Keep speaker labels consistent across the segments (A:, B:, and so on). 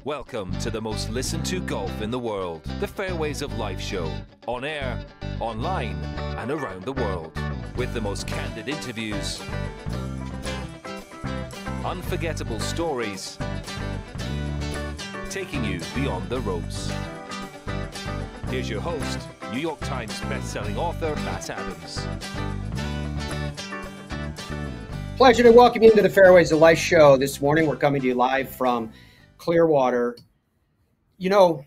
A: Welcome to the most listened to golf in the world, the Fairways of Life show, on air, online, and around the world, with the most candid interviews, unforgettable stories, taking you beyond the ropes. Here's your host, New York Times best-selling author, Matt Adams.
B: Pleasure to welcome you into the Fairways of Life show. This morning, we're coming to you live from Clearwater. You know,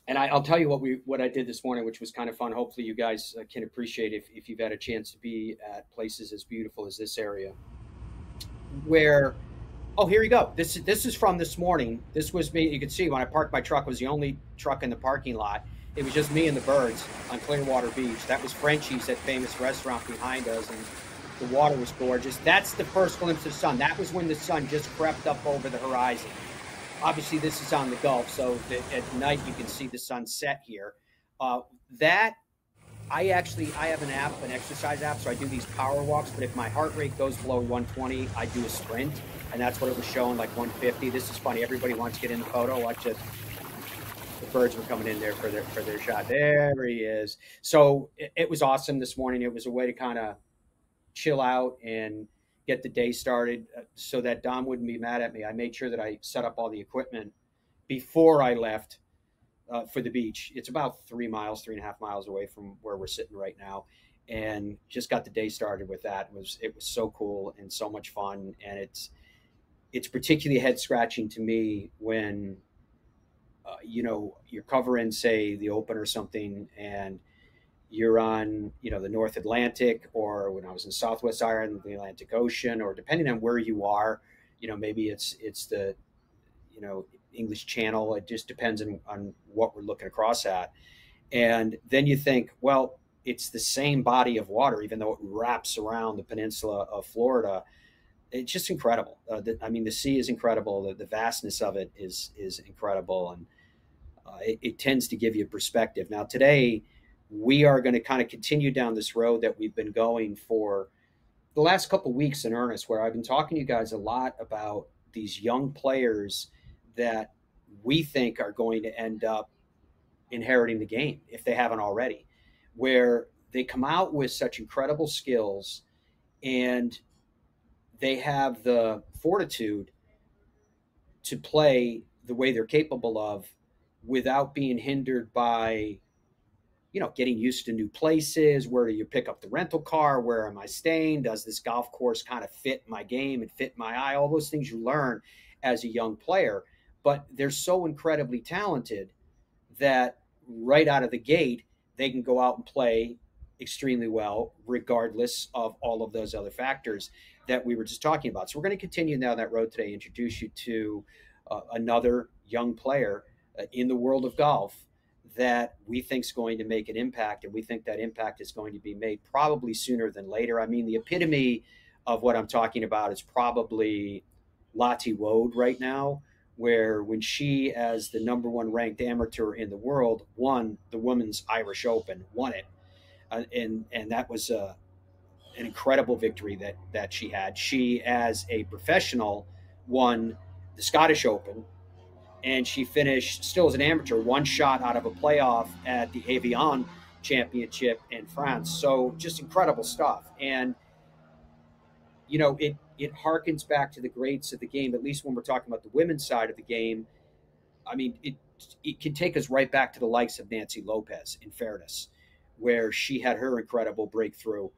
B: and I'll tell you what I did this morning, which was kind of fun. Hopefully you guys can appreciate if you've had a chance to be at places as beautiful as this area. Where, oh, here you go. This is from this morning. This was me. You can see when I parked my truck, it was the only truck in the parking lot. It was just me and the birds on Clearwater Beach. That was Frenchie's, that famous restaurant behind us, and the water was gorgeous. That's the first glimpse of sun. That was when the sun just crept up over the horizon. Obviously, this is on the Gulf, so at night you can see the sun set here. I have an app, an exercise app, so I do these power walks, but if my heart rate goes below 120, I do a sprint, and that's what it was showing, like 150. This is funny. Everybody wants to get in the photo. Watch it. The birds were coming in there for their shot. There he is. So it was awesome this morning. It was a way to kind of chill out and get the day started so that Dom wouldn't be mad at me. I made sure that I set up all the equipment before I left for the beach. It's about 3.5 miles away from where we're sitting right now, and just got the day started with that. It was so cool and so much fun. And it's particularly head scratching to me when, you're covering, say, the Open or something, and you're on, the North Atlantic, or when I was in Southwest Ireland, the Atlantic Ocean, or depending on where you are, maybe it's the, English Channel. It just depends on what we're looking across at. And then you think, well, it's the same body of water, even though it wraps around the peninsula of Florida. It's just incredible. The sea is incredible. The vastness of it is incredible. And it tends to give you perspective. Now, today, we are going to kind of continue down this road that we've been going for the last couple of weeks in earnest, where I've been talking to you guys a lot about these young players that we think are going to end up inheriting the game, if they haven't already, where they come out with such incredible skills and they have the fortitude to play the way they're capable of without being hindered by getting used to new places. Where do you pick up the rental car? Where am I staying? Does this golf course kind of fit my game and fit my eye? All those things you learn as a young player. But they're so incredibly talented that right out of the gate, they can go out and play extremely well, regardless of all of those other factors that we were just talking about. So we're going to continue down that road today, introduce you to another young player in the world of golf that we think is going to make an impact, and we think that impact is going to be made probably sooner than later. I mean, the epitome of what I'm talking about is probably Lottie Wood right now, where when she, as the number one ranked amateur in the world, won the Women's Irish Open, won it. And that was an incredible victory that she had. She, as a professional, won the Scottish Open, and she finished still as an amateur, one shot out of a playoff at the Avion Championship in France. So just incredible stuff. And, it harkens back to the greats of the game, at least when we're talking about the women's side of the game. I mean, it can take us right back to the likes of Nancy Lopez, in fairness, where she had her incredible breakthrough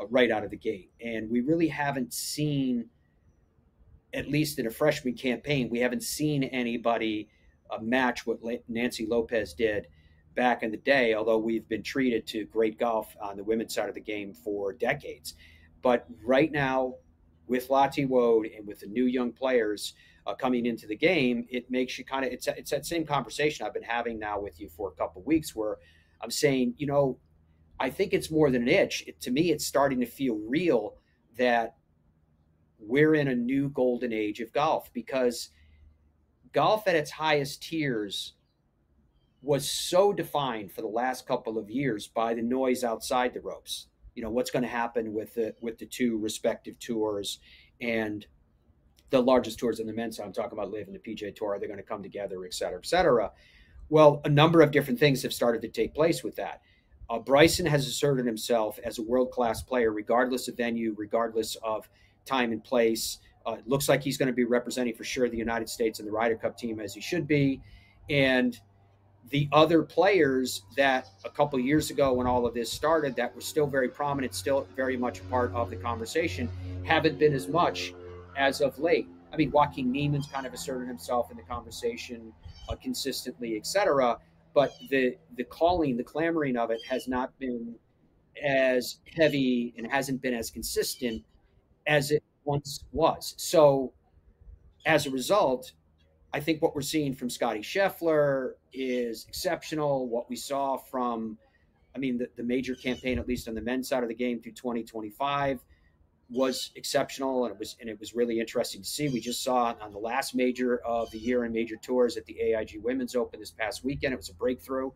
B: right out of the gate. And we really haven't seen, at least in a freshman campaign, we haven't seen anybody match what Nancy Lopez did back in the day, although we've been treated to great golf on the women's side of the game for decades. But right now, with Lottie Wood and with the new young players coming into the game, it makes you kind of, it's that same conversation I've been having now with you for a couple of weeks, where I'm saying, I think it's more than an itch. To me, it's starting to feel real that we're in a new golden age of golf, because golf at its highest tiers was so defined for the last couple of years by the noise outside the ropes. What's going to happen with the two respective tours, and the largest tours in the men's side. I'm talking about LIV and the PGA Tour. Are they going to come together, et cetera, et cetera? Well, a number of different things have started to take place with that. Bryson has asserted himself as a world class player, regardless of venue, regardless of time and place. Looks like he's going to be representing for sure the United States in the Ryder Cup team, as he should be. And the other players that a couple of years ago, when all of this started, that were still very prominent, still very much a part of the conversation, haven't been as much as of late. I mean, Joaquin Neiman's kind of asserted himself in the conversation consistently, etc. But the calling, the clamoring of it has not been as heavy and hasn't been as consistent as it once was. So as a result, I think what we're seeing from Scotty Scheffler is exceptional. What we saw from, I mean, the major campaign, at least on the men's side of the game through 2025, was exceptional, and it was really interesting to see. We just saw on the last major of the year in major tours at the AIG Women's Open this past weekend. It was a breakthrough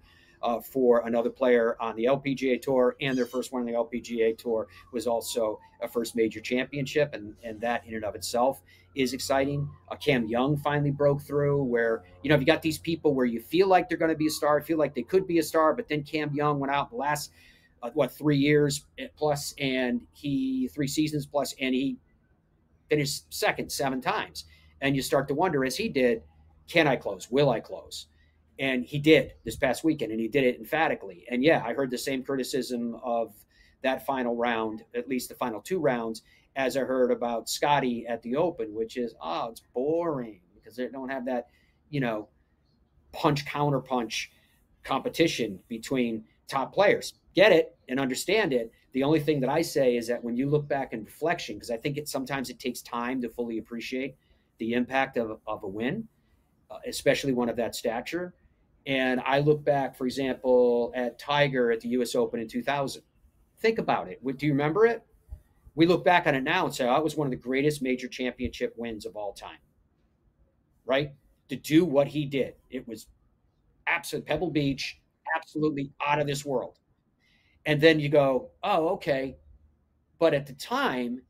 B: for another player on the LPGA Tour, and their first one on the LPGA Tour was also a first major championship, and that in and of itself is exciting. Cam Young finally broke through, where, you know, you got these people where you feel like they're going to be a star, feel like they could be a star, but then Cam Young went out the last 3 years plus, and 3 seasons plus, and he finished second 7 times. And you start to wonder, as he did, can I close? Will I close? And he did this past weekend, and he did it emphatically. And yeah, I heard the same criticism of that final round, at least the final 2 rounds, as I heard about Scotty at the Open, which is, it's boring because they don't have that, you know, punch counter punch competition between top players. Get it and understand it. The only thing that I say is that when you look back in reflection, because I think sometimes it takes time to fully appreciate the impact of a win, especially one of that stature. And I look back, for example, at Tiger at the US Open in 2000. Think about it. Do you remember it? We look back on it now and say, it was one of the greatest major championship wins of all time, right? To do what he did, it was absolute Pebble Beach, absolutely out of this world. And then you go, okay. But at the time,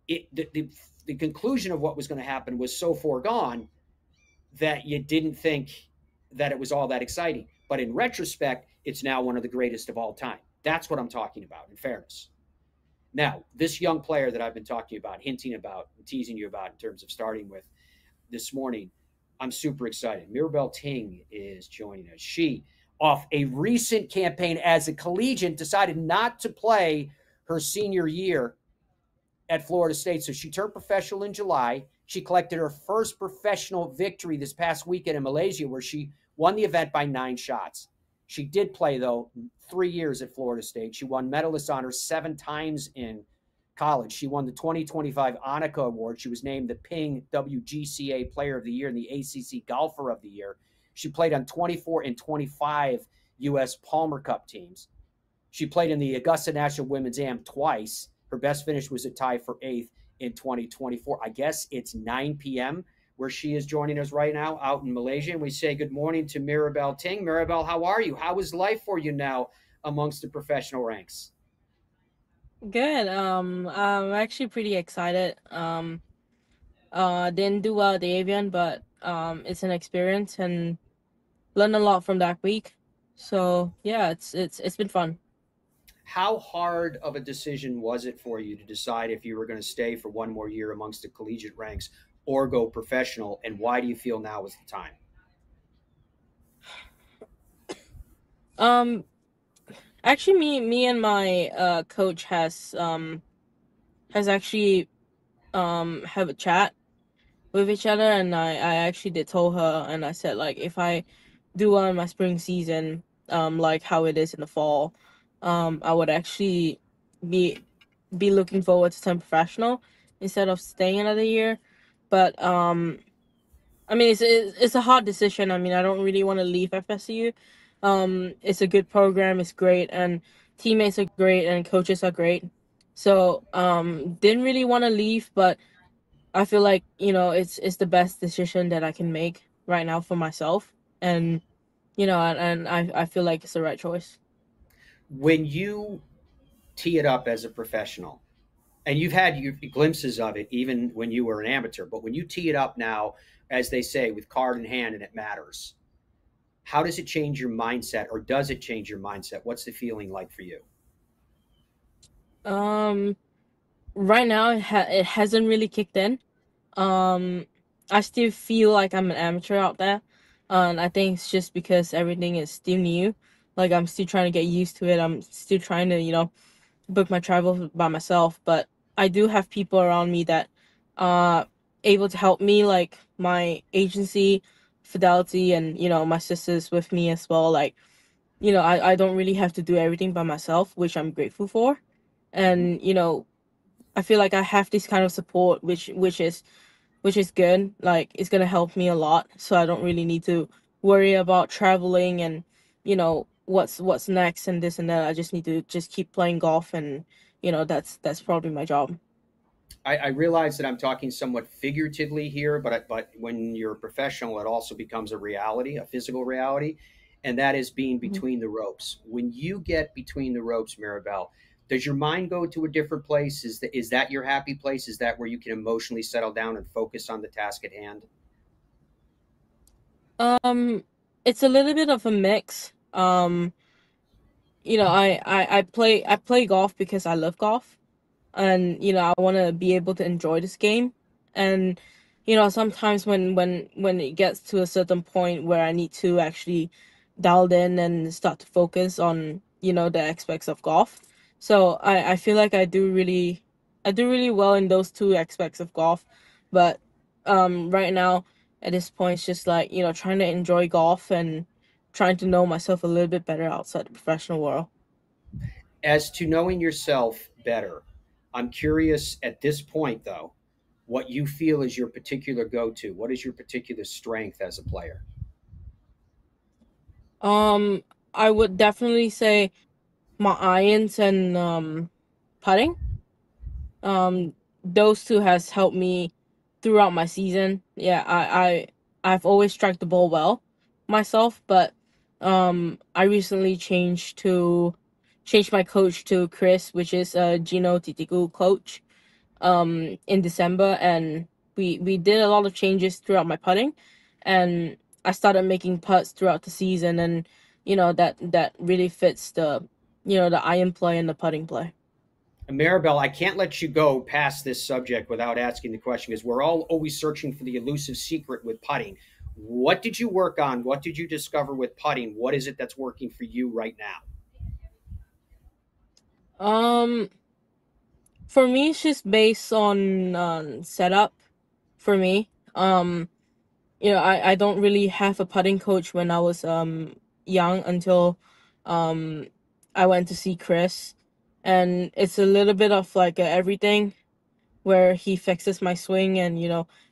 B: the conclusion of what was going to happen was so foregone that you didn't think that it was all that exciting. But in retrospect, it's now one of the greatest of all time. That's what I'm talking about, in fairness. Now, this young player that I've been talking about, hinting about, and teasing you about in terms of starting with this morning, I'm super excited. Mirabel Ting is joining us. She, off a recent campaign as a collegiate, decided not to play her senior year at Florida State. So she turned professional in July. She collected her first professional victory this past weekend in Malaysia, where she won the event by 9 shots. She did play, though, 3 years at Florida State. She won medalist honors 7 times in college. She won the 2025 Annika Award. She was named the Ping WGCA Player of the Year and the ACC Golfer of the Year. She played on 24 and 25 U.S. Palmer Cup teams. She played in the Augusta National Women's Am twice. Her best finish was a tie for 8th in 2024. I guess it's 9 p.m. where she is joining us right now out in Malaysia. And we say good morning to Mirabel Ting. Mirabel, how are you? How is life for you now amongst the professional ranks?
C: Good. I'm actually pretty excited. Didn't do well at the Avian, but it's an experience and learned a lot from that week. So yeah, it's been fun.
B: How hard of a decision was it for you to decide if you were going to stay for one more year amongst the collegiate ranks or go professional? And why do you feel now is the time?
C: Um, Actually, me and my coach has actually have a chat with each other, and I actually did told her, and I said, like, if I do well in my spring season, like how it is in the fall, I would actually be looking forward to turn professional instead of staying another year. But I mean, it's a hard decision. I mean, I don't really want to leave FSU. It's a good program. It's great, and teammates are great, and coaches are great. So didn't really want to leave, but I feel like, it's the best decision that I can make right now for myself, and I feel like it's the right choice.
B: When you tee it up as a professional, And you've had your glimpses of it even when you were an amateur. But when you tee it up now, as they say, with card in hand and it matters, how does it change your mindset, or does it change your mindset? What's the feeling like for you?
C: Um, right now it hasn't really kicked in. Um, I still feel like I'm an amateur out there. And I think it's just because everything is still new. Like I'm still trying to get used to it. I'm still trying to, book my travel by myself. But I do have people around me that are able to help me, like my agency, Fidelity, and my sisters with me as well. Like, I don't really have to do everything by myself, which I'm grateful for.
B: Mm-hmm.
C: And, I feel like I have this kind of support, which is good. Like it's gonna help me a lot, so I don't really need to worry about traveling and what's next and this and that. I just need to just keep playing golf, and that's probably my job.
B: I realize that I'm talking somewhat figuratively here, but when you're a professional, it also becomes a reality, a physical reality, and that is being
C: Mhm.
B: between the ropes. When you get between the ropes, Maribel, does your mind go to a different place? Is that your happy place? Is that where you can emotionally settle down and focus on the task at hand?
C: Um, it's a little bit of a mix. I play golf because I love golf, and I want to be able to enjoy this game. And sometimes when it gets to a certain point where I need to actually dial in and start to focus on the aspects of golf. So I feel like I do really well in those two aspects of golf. But right now at this point it's just like trying to enjoy golf and trying to know myself a little bit better outside the professional world.
B: As to knowing yourself better, I'm curious at this point, though, what you feel is your particular go to. What is your particular strength as a player?
C: um I would definitely say my irons and putting. um those two has helped me throughout my season. Yeah, I've always struck the ball well myself, but I recently changed my coach to Chris, which is a Gino Titiku coach, in December, and we did a lot of changes throughout my putting, and I started making putts throughout the season, and that really fits the iron play and the putting play.
B: Maribel, I can't let you go past this subject without asking the question because we're all always searching for the elusive secret with putting. What did you work on? What did you discover with putting? What is it that's working for you right now?
C: um for me it's just based on setup. For me, I don't really have a putting coach when I was young until um I went to see Chris, and it's a little bit of like a everything where he fixes my swing and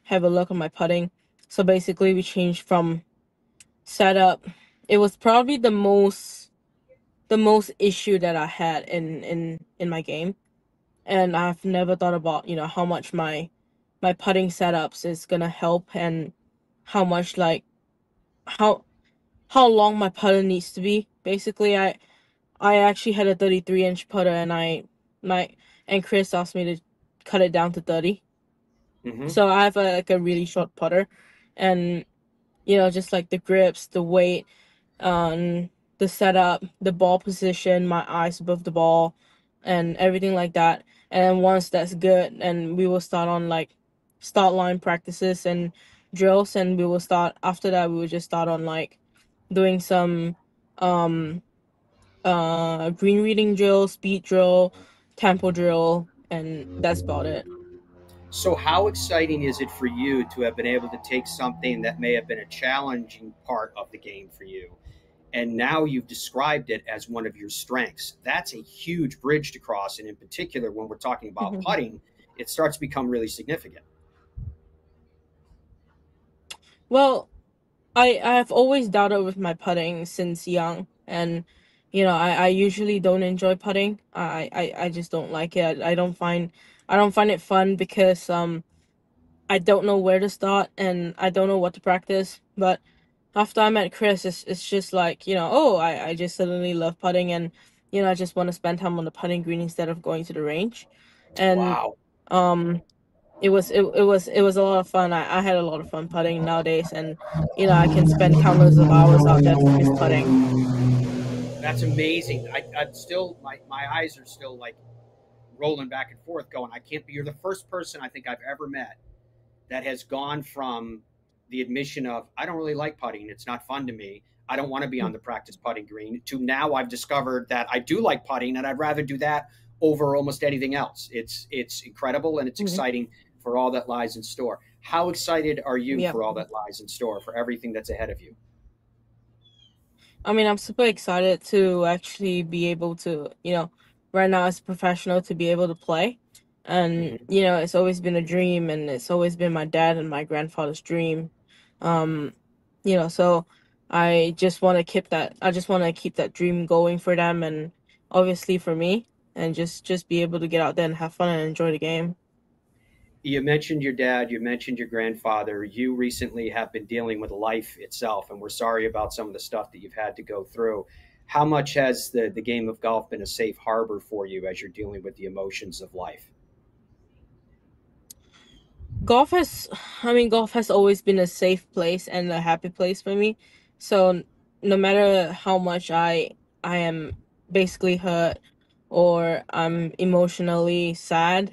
C: have a look at my putting. So basically we changed from setup. It was probably the most issue that I had in my game, and I've never thought about how much my putting setups is gonna help, and how much, like, how long my putter needs to be. Basically, I actually had a 33-inch putter, and my and Chris asked me to cut it down to 30.
B: Mm-hmm.
C: So I have like a really short putter, and just like the grips, the weight, the setup, the ball position, my eyes above the ball, and everything like that. And then once that's good, and we will start on like start line practices and drills, and we will start after that. We will just start on like doing some um green reading drill, speed drill, tempo drill, and that's about it.
B: So, how exciting is it for you to have been able to take something that may have been a challenging part of the game for you, and now you've described it as one of your strengths? That's a huge bridge to cross. And in particular, when we're talking about putting, it starts to become really significant.
C: Well, I've always doubted with my putting since young, and I usually don't enjoy putting. I just don't like it. I don't find it fun because I don't know where to start, and I don't know what to practice. But after I met Chris, it's just like oh, I just suddenly love putting, and I just want to spend time on the putting green instead of going to the range. and
B: Wow.
C: um it was a lot of fun. I had a lot of fun putting nowadays, and I can spend countless of hours out there just putting.
B: That's amazing. I'm still, my eyes are still like rolling back and forth going, I can't be, you're the first person I think I've ever met that has gone from the admission of, I don't really like putting. It's not fun to me. I don't want to be on the practice putting green, to now I've discovered that I do like putting and I'd rather do that over almost anything else. It's incredible and it's
C: Mhm.
B: exciting for all that lies in store. How excited are you
C: Yeah.
B: for all that lies in store, for everything that's ahead of you?
C: I mean, I'm super excited to actually be able to, right now as a professional to be able to play. And,
B: Mhm.
C: it's always been a dream, and it's always been my dad and my grandfather's dream. Um, so I just want to keep that dream going for them, and obviously for me, and just be able to get out there and have fun and enjoy the game.
B: You mentioned your dad, you mentioned your grandfather. You recently have been dealing with life itself, and we're sorry about some of the stuff that you've had to go through. How much has the game of golf been a safe harbor for you as you're dealing with the emotions of life?
C: golf has golf has always been a safe place and a happy place for me. So no matter how much I am basically hurt or I'm emotionally sad,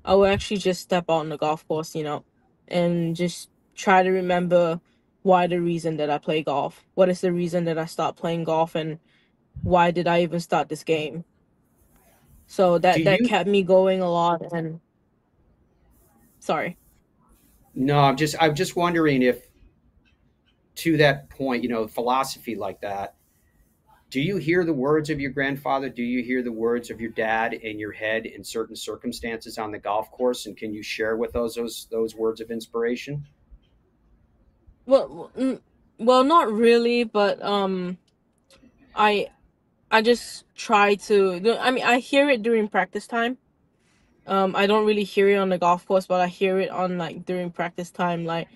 C: I will actually just step out on the golf course, and just try to remember why the reason that I play golf. What is the reason that I stopped playing golf, and why did I even start this game? So
B: Do
C: that
B: you?
C: kept me going a lot. And sorry.
B: No, I'm just wondering if, to that point, philosophy like that, do you hear the words of your grandfather? Do you hear the words of your dad in your head in certain circumstances on the golf course? And can you share with those words of inspiration?
C: Well, well, not really, but I I just try to. I mean, I hear it during practice time. I don't really hear it on the golf course, but I hear it on like during practice time, like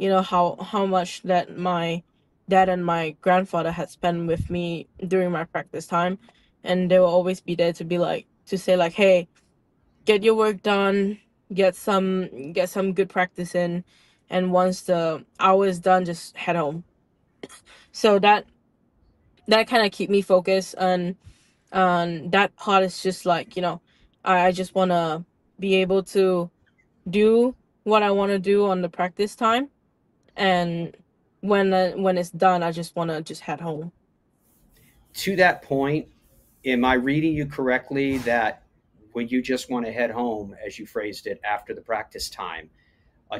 C: how much that my dad and my grandfather had spent with me during my practice time, and they will always be there to be like to say like, hey, get your work done, get some good practice in, and once the hour is done, just head home. So that kind of keep me focused, and that part is just like I just want to be able to do what I want to do on the practice time, and when it's done, I just want to just head home.
B: To that point, am I reading you correctly that when you just want to head home, as you phrased it, after the practice time,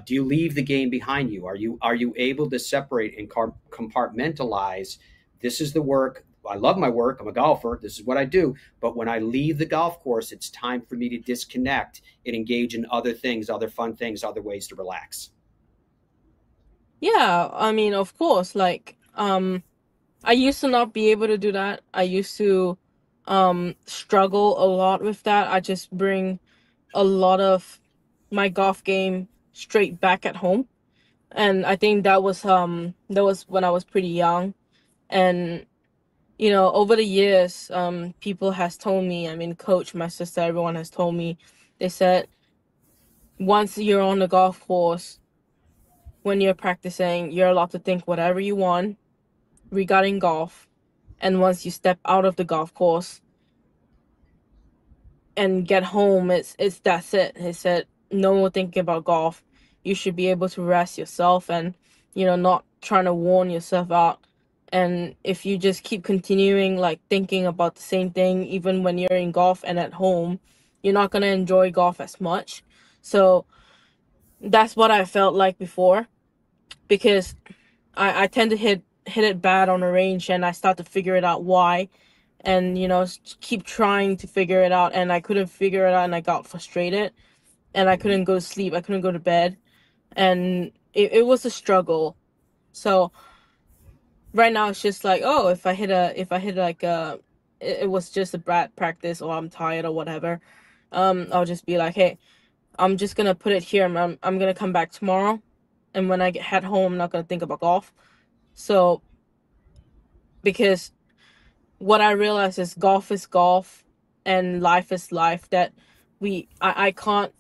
B: do you leave the game behind you? Are you able to separate and compartmentalize? This is the work. I love my work. I'm a golfer. This is what I do. But when I leave the golf course, it's time for me to disconnect and engage in other things, other fun things, other ways to relax.
C: Yeah, I mean, of course, like I used to not be able to do that. I used to struggle a lot with that. I just bring a lot of my golf game straight back at home. And I think that was when I was pretty young. And over the years, people has told me, I mean, coach, my sister, everyone has told me, they said once you're on the golf course, when you're practicing, you're allowed to think whatever you want regarding golf. And once you step out of the golf course and get home, it's that's it. He said no more thinking about golf. You should be able to rest yourself, and not trying to warn yourself out. And if you just keep continuing like thinking about the same thing even when you're in golf and at home, you're not going to enjoy golf as much. So that's what I felt like before, because I tend to hit it bad on the range, and I start to figure it out why, and keep trying to figure it out, and I couldn't figure it out, and I got frustrated, and I
B: Mhm.
C: couldn't go to sleep, I couldn't go to bed, and it was a struggle. So right now it's just like, oh, if I hit like it was just a bad practice, or I'm tired or whatever, I'll just be like, hey, I'm just gonna put it here, I'm gonna come back tomorrow, and when I head home I'm not gonna think about golf. So because what I realize is golf and life is life, that I can't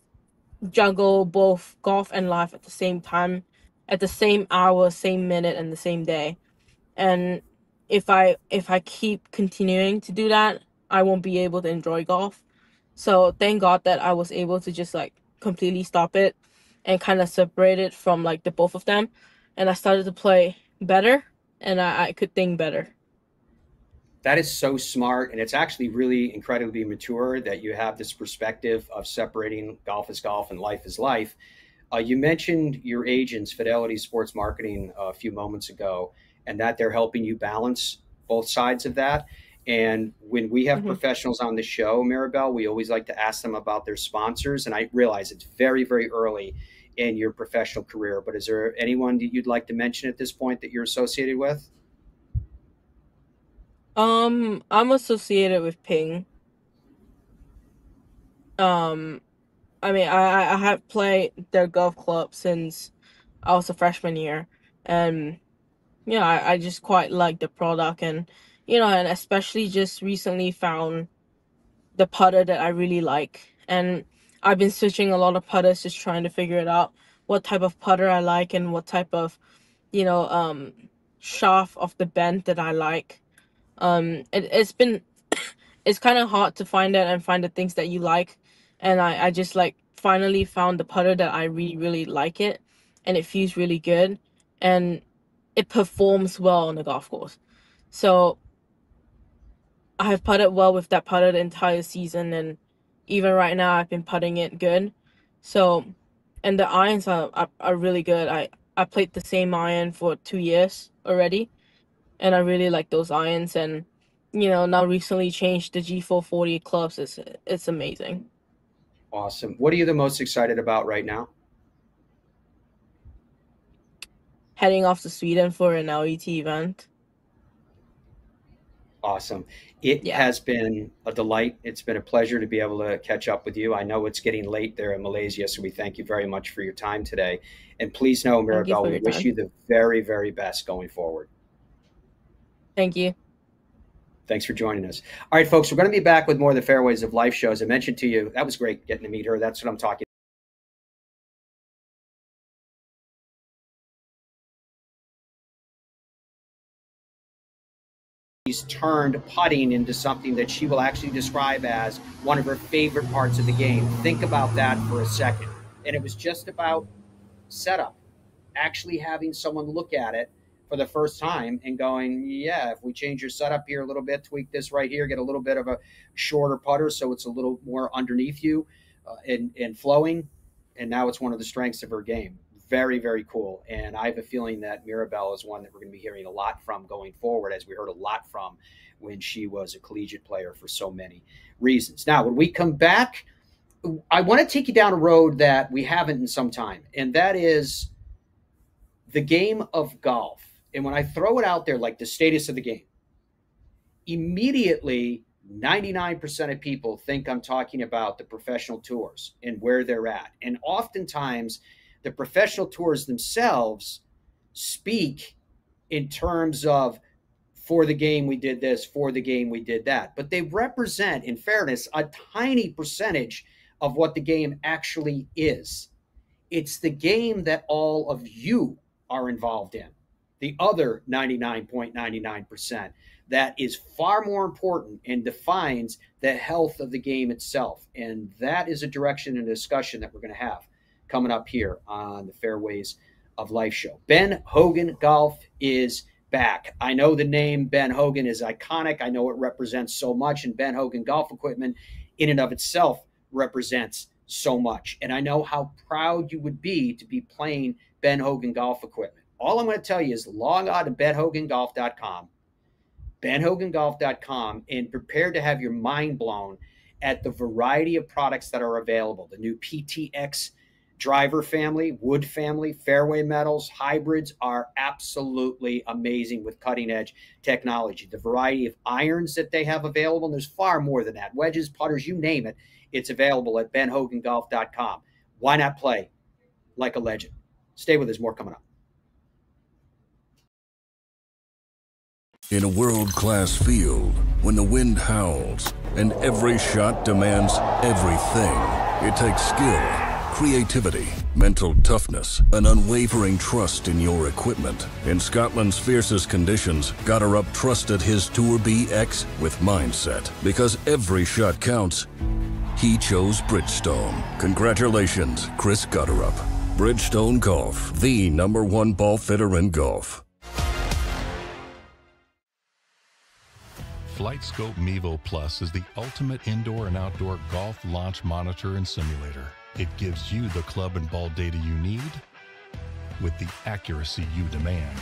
C: juggle both golf and life at the same time, at the same hour, same minute, and the same day. And if I keep continuing to do that, I won't be able to enjoy golf. So thank God that I was able to just like completely stop it and kind of separate it from like the both of them. And I started to play better, and I could think better.
B: That is so smart, and it's actually really incredibly mature that you have this perspective of separating golf is golf and life is life. You mentioned your agents, Fidelity Sports Marketing, a few moments ago, and that they're helping you balance both sides of that. And when we have
C: Hmm.
B: professionals on the show, Mirabel, we always like to ask them about their sponsors. And I realize it's very, very early in your professional career, but is there anyone that you'd like to mention at this point that you're associated with?
C: I'm associated with Ping. Um, I mean, I have played their golf club since I was a freshman year, and yeah, I just quite like the product, and and especially just recently found the putter that I really like, and I've been switching a lot of putters, just trying to figure it out what type of putter I like and what type of you know um shaft of the bend that I like. It's kind of hard to find that and find the things that you like, and I just like finally found the putter that I really really like it, and it feels really good, and it performs well on the golf course. So I have putted well with that putter the entire season, and even right now I've been putting it good. So, and the irons are really good. I played the same iron for 2 years already, and I really like those irons. And now recently changed the G440 clubs. It's amazing.
B: Awesome. What are you the most excited about right now?
C: Heading off to Sweden for an LET event.
B: Awesome. It
C: Yeah,
B: has been a delight. It's been a pleasure to be able to catch up with you. I know it's getting late there in Malaysia, so we thank you very much for your time today. And please know,
C: thank you
B: Mirabel,
C: for
B: we
C: your
B: wish
C: time.
B: you the very, very best going forward.
C: Thank you.
B: Thanks for joining us. All right, folks, we're going to be back with more of the Fairways of Life shows. I mentioned to you, that was great getting to meet her. That's what I'm talking about. She's turned putting into something that she will actually describe as one of her favorite parts of the game. Think about that for a second. And it was just about setup, actually having someone look at it for the first time and going, yeah, if we change your setup here a little bit, tweak this right here, get a little bit of a shorter putter so it's a little more underneath you and flowing. And now it's one of the strengths of her game. Very, very cool. And I have a feeling that Mirabel is one that we're going to be hearing a lot from going forward, as we heard a lot from when she was a collegiate player for so many reasons. Now, when we come back, I want to take you down a road that we haven't in some time, and that is the game of golf. And when I throw it out there, like the status of the game, immediately 99% of people think I'm talking about the professional tours and where they're at. And oftentimes, the professional tours themselves speak in terms of for the game we did this, for the game we did that. But they represent, in fairness, a tiny percentage of what the game actually is. It's the game that all of you are involved in. The other 99.99% that is far more important and defines the health of the game itself. And that is a direction and a discussion that we're going to have coming up here on the Fairways of Life show. Ben Hogan Golf is back. I know the name Ben Hogan is iconic. I know it represents so much, and Ben Hogan Golf Equipment in and of itself represents so much. And I know how proud you would be to be playing Ben Hogan Golf Equipment. All I'm going to tell you is log on to benhogangolf.com, benhogangolf.com, and prepare to have your mind blown at the variety of products that are available. The new PTX driver family, wood family, fairway metals, hybrids are absolutely amazing with cutting edge technology. The variety of irons that they have available, and there's far more than that. Wedges, putters, you name it, it's available at benhogangolf.com. Why not play like a legend? Stay with us, more coming up.
D: In a world-class field, when the wind howls and every shot demands everything. It takes skill, creativity, mental toughness, an unwavering trust in your equipment. In Scotland's fiercest conditions, Gotterup trusted his Tour BX with mindset. Because every shot counts, he chose Bridgestone. Congratulations, Chris Gotterup. Bridgestone Golf, the #1 ball fitter in golf.
E: FlightScope Mevo Plus is the ultimate indoor and outdoor golf launch monitor and simulator. It gives you the club and ball data you need with the accuracy you demand.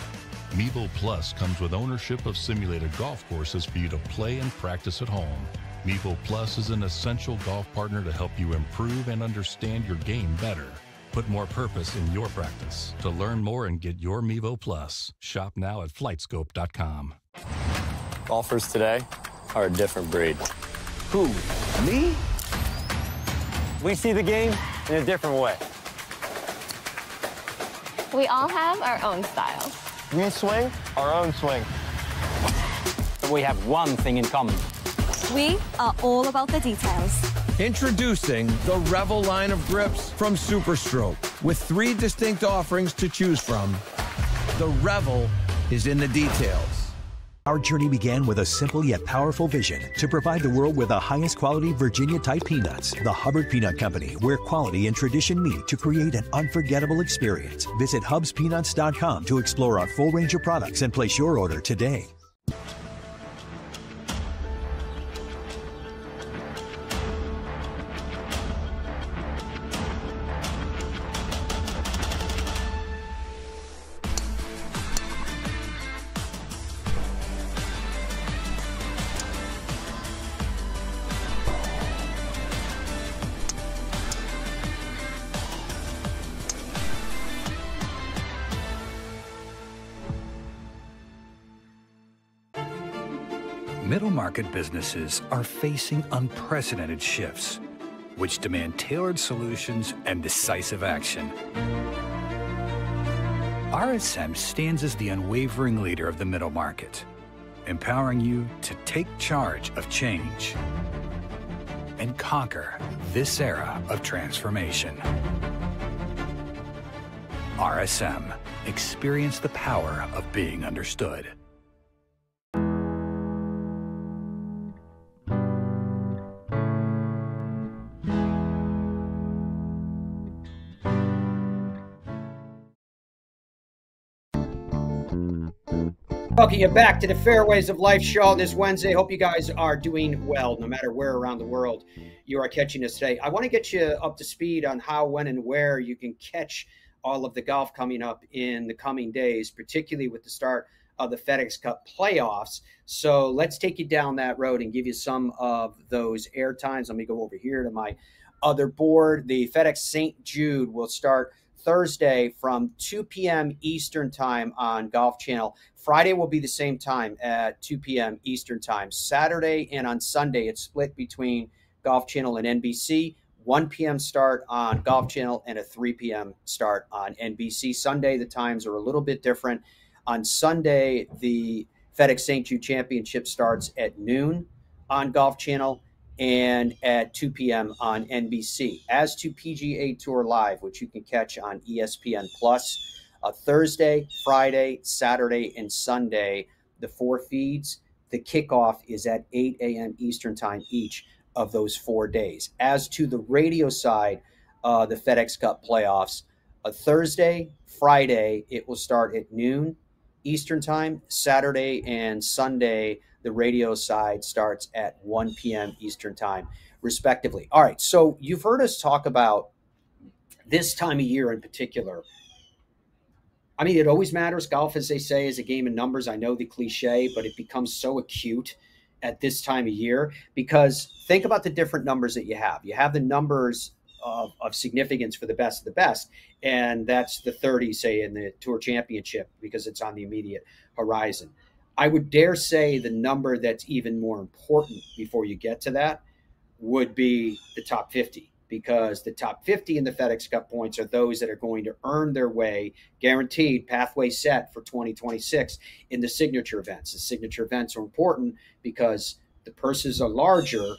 E: Mevo Plus comes with ownership of simulated golf courses for you to play and practice at home. Mevo Plus is an essential golf partner to help you improve and understand your game better. Put more purpose in your practice. To learn more and get your Mevo Plus, shop now at flightscope.com.
F: Golfers today are a different breed.
G: Who? Me?
F: We see the game in a different way.
H: We all have our own styles.
F: We swing our own swing.
G: But we have one thing in common.
I: We are all about the details.
J: Introducing the Revel line of grips from Superstroke. With 3 distinct offerings to choose from, the Revel is in the details.
K: Our journey began with a simple yet powerful vision to provide the world with the highest quality Virginia-type peanuts. The Hubbard Peanut Company, where quality and tradition meet to create an unforgettable experience. Visit hubspeanuts.com to explore our full range of products and place your order today.
L: Middle-market businesses are facing unprecedented shifts, which demand tailored solutions and decisive action. RSM stands as the unwavering leader of the middle market, empowering you to take charge of change and conquer this era of transformation. RSM. Experience the power of being understood.
B: Welcome you back to the Fairways of Life show this Wednesday. Hope you guys are doing well, no matter where around the world you are catching us today. I want to get you up to speed on how, when, and where you can catch all of the golf coming up in the coming days, particularly with the start of the FedEx Cup playoffs. So let's take you down that road and give you some of those air times. Let me go over here to my other board. The FedEx St Jude will start Thursday from 2 p.m. Eastern time on Golf Channel. Friday will be the same time at 2 p.m. Eastern time. Saturday and on Sunday, it's split between Golf Channel and NBC. 1 p.m. start on Golf Channel and a 3 p.m. start on NBC. Sunday, the times are a little bit different. On Sunday, the FedEx St Jude Championship starts at noon on Golf Channel and at 2 p.m. on NBC. As to PGA Tour Live, which you can catch on ESPN+, Thursday, Friday, Saturday, and Sunday, the 4 feeds. The kickoff is at 8 a.m. Eastern time each of those 4 days. As to the radio side, the FedEx Cup playoffs, Thursday, Friday, it will start at noon Eastern time. Saturday and Sunday, the radio side starts at 1 p.m. Eastern time, respectively. All right, so you've heard us talk about this time of year in particular. I mean, it always matters. Golf, as they say, is a game of numbers. I know the cliche, but it becomes so acute at this time of year because think about the different numbers that you have. You have the numbers of significance for the best of the best, and that's the 30, say, in the Tour Championship because it's on the immediate horizon. I would dare say the number that's even more important before you get to that would be the top 50, because the top 50 in the FedEx Cup points are those that are going to earn their way, guaranteed pathway set for 2026 in the signature events. The signature events are important because the purses are larger,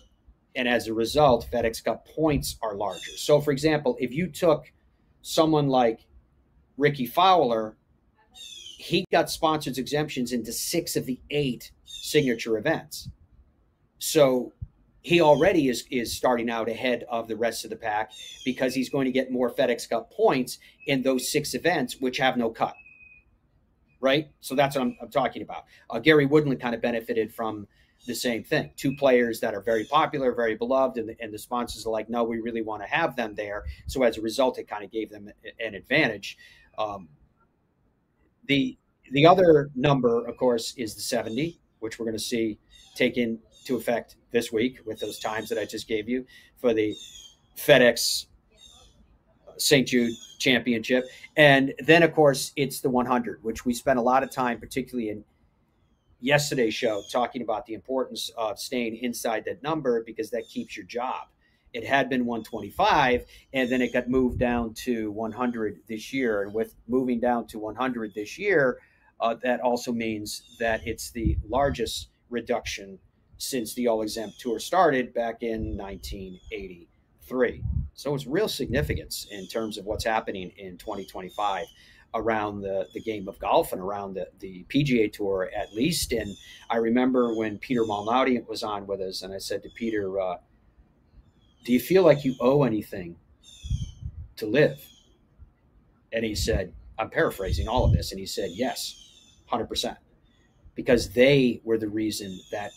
B: and as a result, FedEx Cup points are larger. So, for example, if you took someone like Ricky Fowler, he got sponsors exemptions into 6 of the 8 signature events. So he already is starting out ahead of the rest of the pack because he's going to get more FedEx Cup points in those 6 events, which have no cut. Right? So that's what I'm talking about. Gary Woodland kind of benefited from the same thing. 2 players that are very popular, very beloved, and the sponsors are like, no, we really want to have them there. So as a result, it kind of gave them an advantage. The other number, of course, is the 70, which we're going to see take into effect this week with those times that I just gave you for the FedEx St Jude Championship. And then, of course, it's the 100, which we spent a lot of time, particularly in yesterday's show, talking about the importance of staying inside that number because that keeps your job. It had been 125, and then it got moved down to 100 this year. And with moving down to 100 this year, that also means that it's the largest reduction since the All-Exempt Tour started back in 1983. So it's real significance in terms of what's happening in 2025 around the game of golf and around the PGA Tour at least. And I remember when Peter Malnati was on with us, and I said to Peter, do you feel like you owe anything to live? And he said, I'm paraphrasing all of this, and he said, yes, 100%, because they were the reason that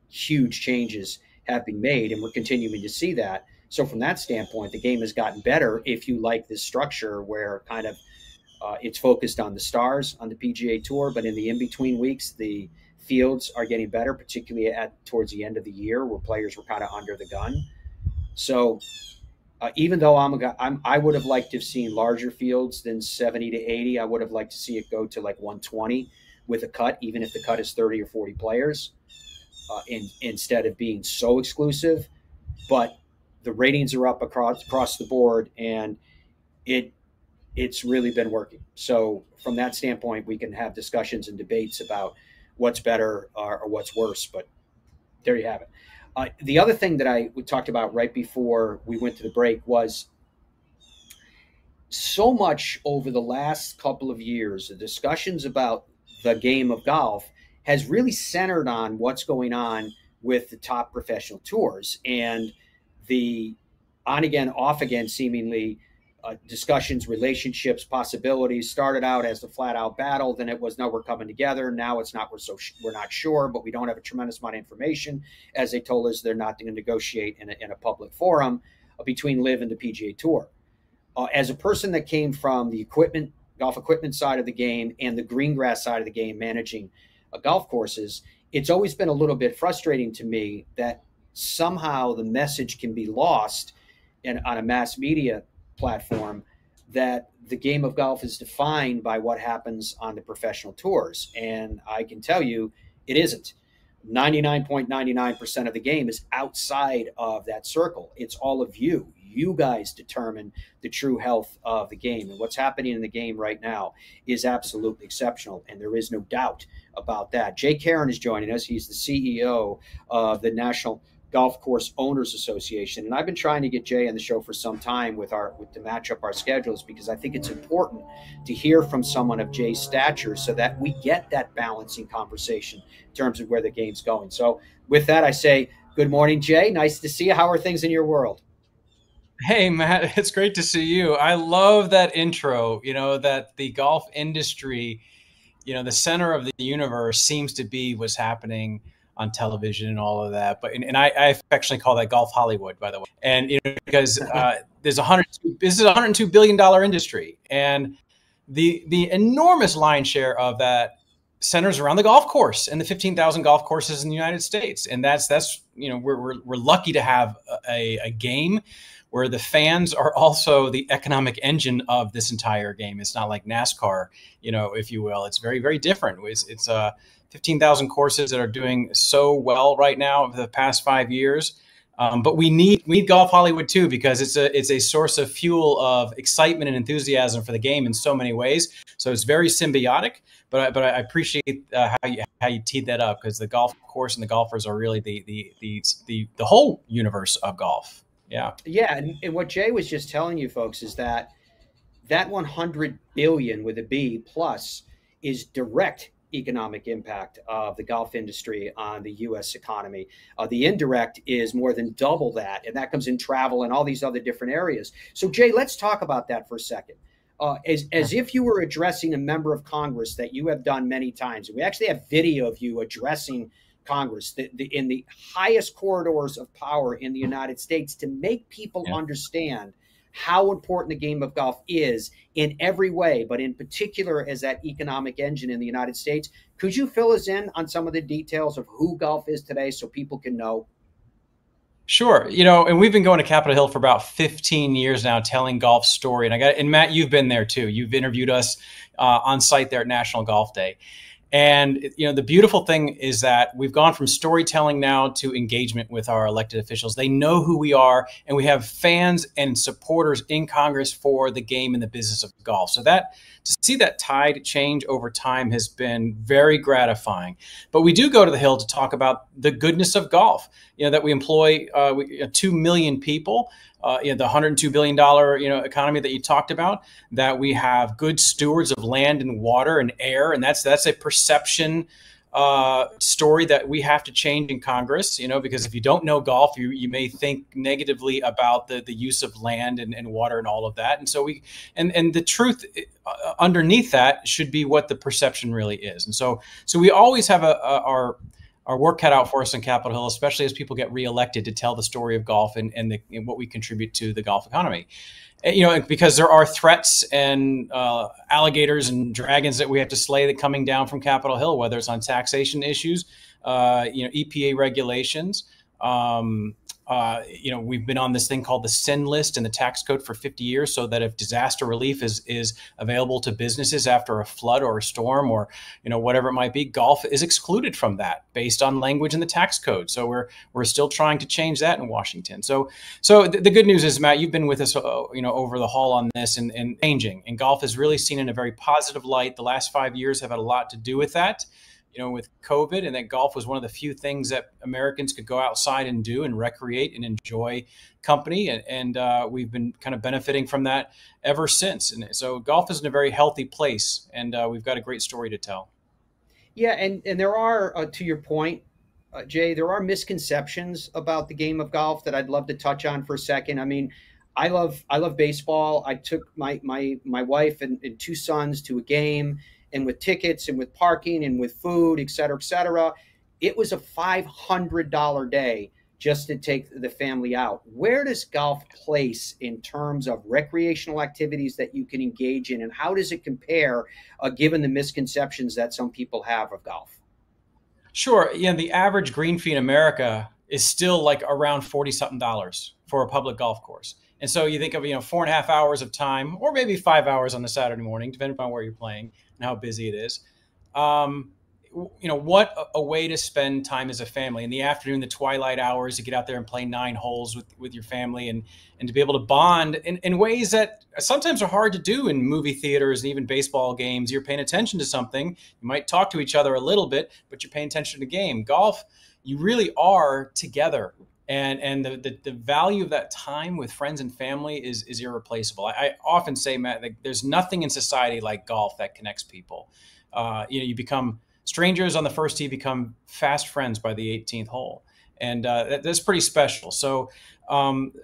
B: huge changes have been made, and we're continuing to see that. So from that standpoint, the game has gotten better if you like this structure where kind of it's focused on the stars on the PGA Tour, but in the in-between weeks, the fields are getting better, particularly towards the end of the year where players were kind of under the gun. So even though I would have liked to have seen larger fields than 70 to 80, I would have liked to see it go to like 120 with a cut, even if the cut is 30 or 40 players, instead of being so exclusive. But the ratings are up across the board, and it's really been working. So from that standpoint, we can have discussions and debates about what's better or what's worse, but there you have it. The other thing that we talked about right before we went to the break was so much over the last couple of years, the discussions about the game of golf has really centered on what's going on with the top professional tours and the on-again, off-again seemingly discussions, relationships, possibilities. Started out as a flat-out battle, then it was, no, we're coming together. Now it's not, we're not sure, but we don't have a tremendous amount of information. As they told us, they're not going to negotiate in a public forum between LIV and the PGA Tour. As a person that came from the golf equipment side of the game and the green grass side of the game, managing golf courses, it's always been a little bit frustrating to me that somehow the message can be lost on a mass media platform that the game of golf is defined by what happens on the professional tours. And I can tell you it isn't. 99.99% of the game is outside of that circle. It's all of you. You guys determine the true health of the game. And what's happening in the game right now is absolutely exceptional. And there is no doubt about that. Jay Caron is joining us. He's the CEO of the National Golf Course Owners Association. And I've been trying to get Jay on the show for some time to match up our schedules, because I think it's important to hear from someone of Jay's stature so that we get that balancing conversation in terms of where the game's going. So with that, I say good morning, Jay. Nice to see you. How are things in your world?
M: Hey, Matt, it's great to see you. I love that intro, that the golf industry, the center of the universe seems to be what's happening on television and all of that. But and I affectionately call that golf Hollywood, by the way. And because this is a $102 billion industry, and the enormous lion's share of that centers around the golf course and the 15,000 golf courses in the United States. And that's we're lucky to have a game where the fans are also the economic engine of this entire game. It's not like NASCAR, if you will. It's very, very different. It's 15,000 courses that are doing so well right now over the past 5 years. But we need Golf Hollywood too, because it's a source of fuel of excitement and enthusiasm for the game in so many ways. So it's very symbiotic. But I appreciate how you teed that up, because the golf course and the golfers are really the whole universe of golf. Yeah.
B: Yeah, and what Jay was just telling you folks is that 100 billion with a B plus is direct economic impact of the golf industry on the U.S. economy. The indirect is more than double that, and that comes in travel and all these other different areas. So, Jay, let's talk about that for a second. As if you were addressing a member of Congress that you have done many times. We actually have video of you addressing Congress in the highest corridors of power in the United States to make people understand how important the game of golf is in every way, but in particular as that economic engine in the United States. Could you fill us in on some of the details of who golf is today so people can know?
M: Sure. And we've been going to Capitol Hill for about 15 years now, telling golf's story. And Matt, you've been there too. You've interviewed us on site there at National Golf Day. And, the beautiful thing is that we've gone from storytelling now to engagement with our elected officials. They know who we are, and we have fans and supporters in Congress for the game and the business of golf. So to see that tide change over time has been very gratifying. But we do go to the Hill to talk about the goodness of golf, that we employ 2 million people. The $102 billion, economy that you talked about, that we have good stewards of land and water and air. And that's a perception story that we have to change in Congress, because if you don't know golf, you may think negatively about the use of land and water and all of that. And so and the truth underneath that should be what the perception really is. And so we always have our work cut out for us in Capitol Hill, especially as people get reelected, to tell the story of golf and what we contribute to the golf economy. Because there are threats and alligators and dragons that we have to slay that coming down from Capitol Hill, whether it's on taxation issues, EPA regulations. We've been on this thing called the SIN list in the tax code for 50 years, so that if disaster relief is available to businesses after a flood or a storm or, whatever it might be, golf is excluded from that based on language in the tax code. So we're still trying to change that in Washington. So the good news is, Matt, you've been with us, over the haul on this and changing. And golf is really seen in a very positive light. The last 5 years have had a lot to do with that. With COVID, and that golf was one of the few things that Americans could go outside and do and recreate and enjoy company. And we've been kind of benefiting from that ever since. And so golf is in a very healthy place, and we've got a great story to tell.
B: Yeah. And there are, to your point, Jay, there are misconceptions about the game of golf that I'd love to touch on for a second. I mean, I love baseball. I took my wife and 2 sons to a game, and with tickets and with parking and with food, et cetera, it was a $500 day just to take the family out. Where does golf place in terms of recreational activities that you can engage in, and how does it compare, given the misconceptions that some people have of golf?
M: Sure. The average green fee in America is still like around $40-something for a public golf course. And so you think of, 4.5 hours of time, or maybe 5 hours on the Saturday morning, depending upon where you're playing and how busy it is. What a way to spend time as a family. In the afternoon, the twilight hours, to get out there and play 9 holes with your family and to be able to bond in ways that sometimes are hard to do in movie theaters and even baseball games. You're paying attention to something. You might talk to each other a little bit, but you're paying attention to the game. Golf, you really are together. And the value of that time with friends and family is irreplaceable. I often say, Matt, that there's nothing in society like golf that connects people. You become strangers on the first tee, become fast friends by the 18th hole. And that's pretty special. So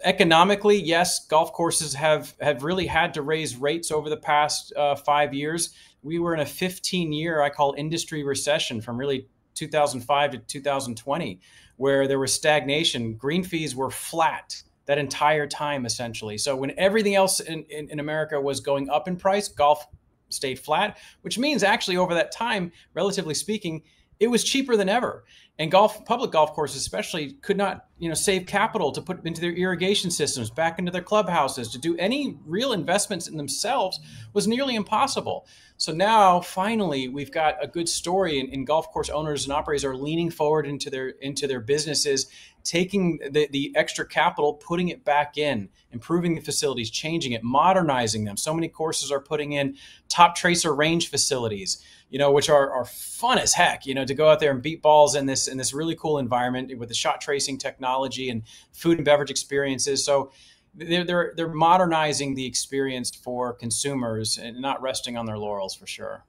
M: economically, yes, golf courses have really had to raise rates over the past 5 years. We were in a 15-year, I call industry recession, from really 2005 to 2020, where there was stagnation. Green fees were flat that entire time, essentially. So when everything else in America was going up in price, golf stayed flat, which means actually over that time, relatively speaking, it was cheaper than ever. And public golf courses especially could not, save capital to put into their irrigation systems, back into their clubhouses, to do any real investments in themselves was nearly impossible. So now, finally, we've got a good story, and golf course owners and operators are leaning forward into their businesses, taking the extra capital, putting it back in, improving the facilities, changing it, modernizing them. So many courses are putting in top tracer range facilities, which are fun as heck, to go out there and beat balls in this really cool environment with the shot tracing technology and food and beverage experiences. So they're modernizing the experience for consumers and not resting on their laurels, for sure.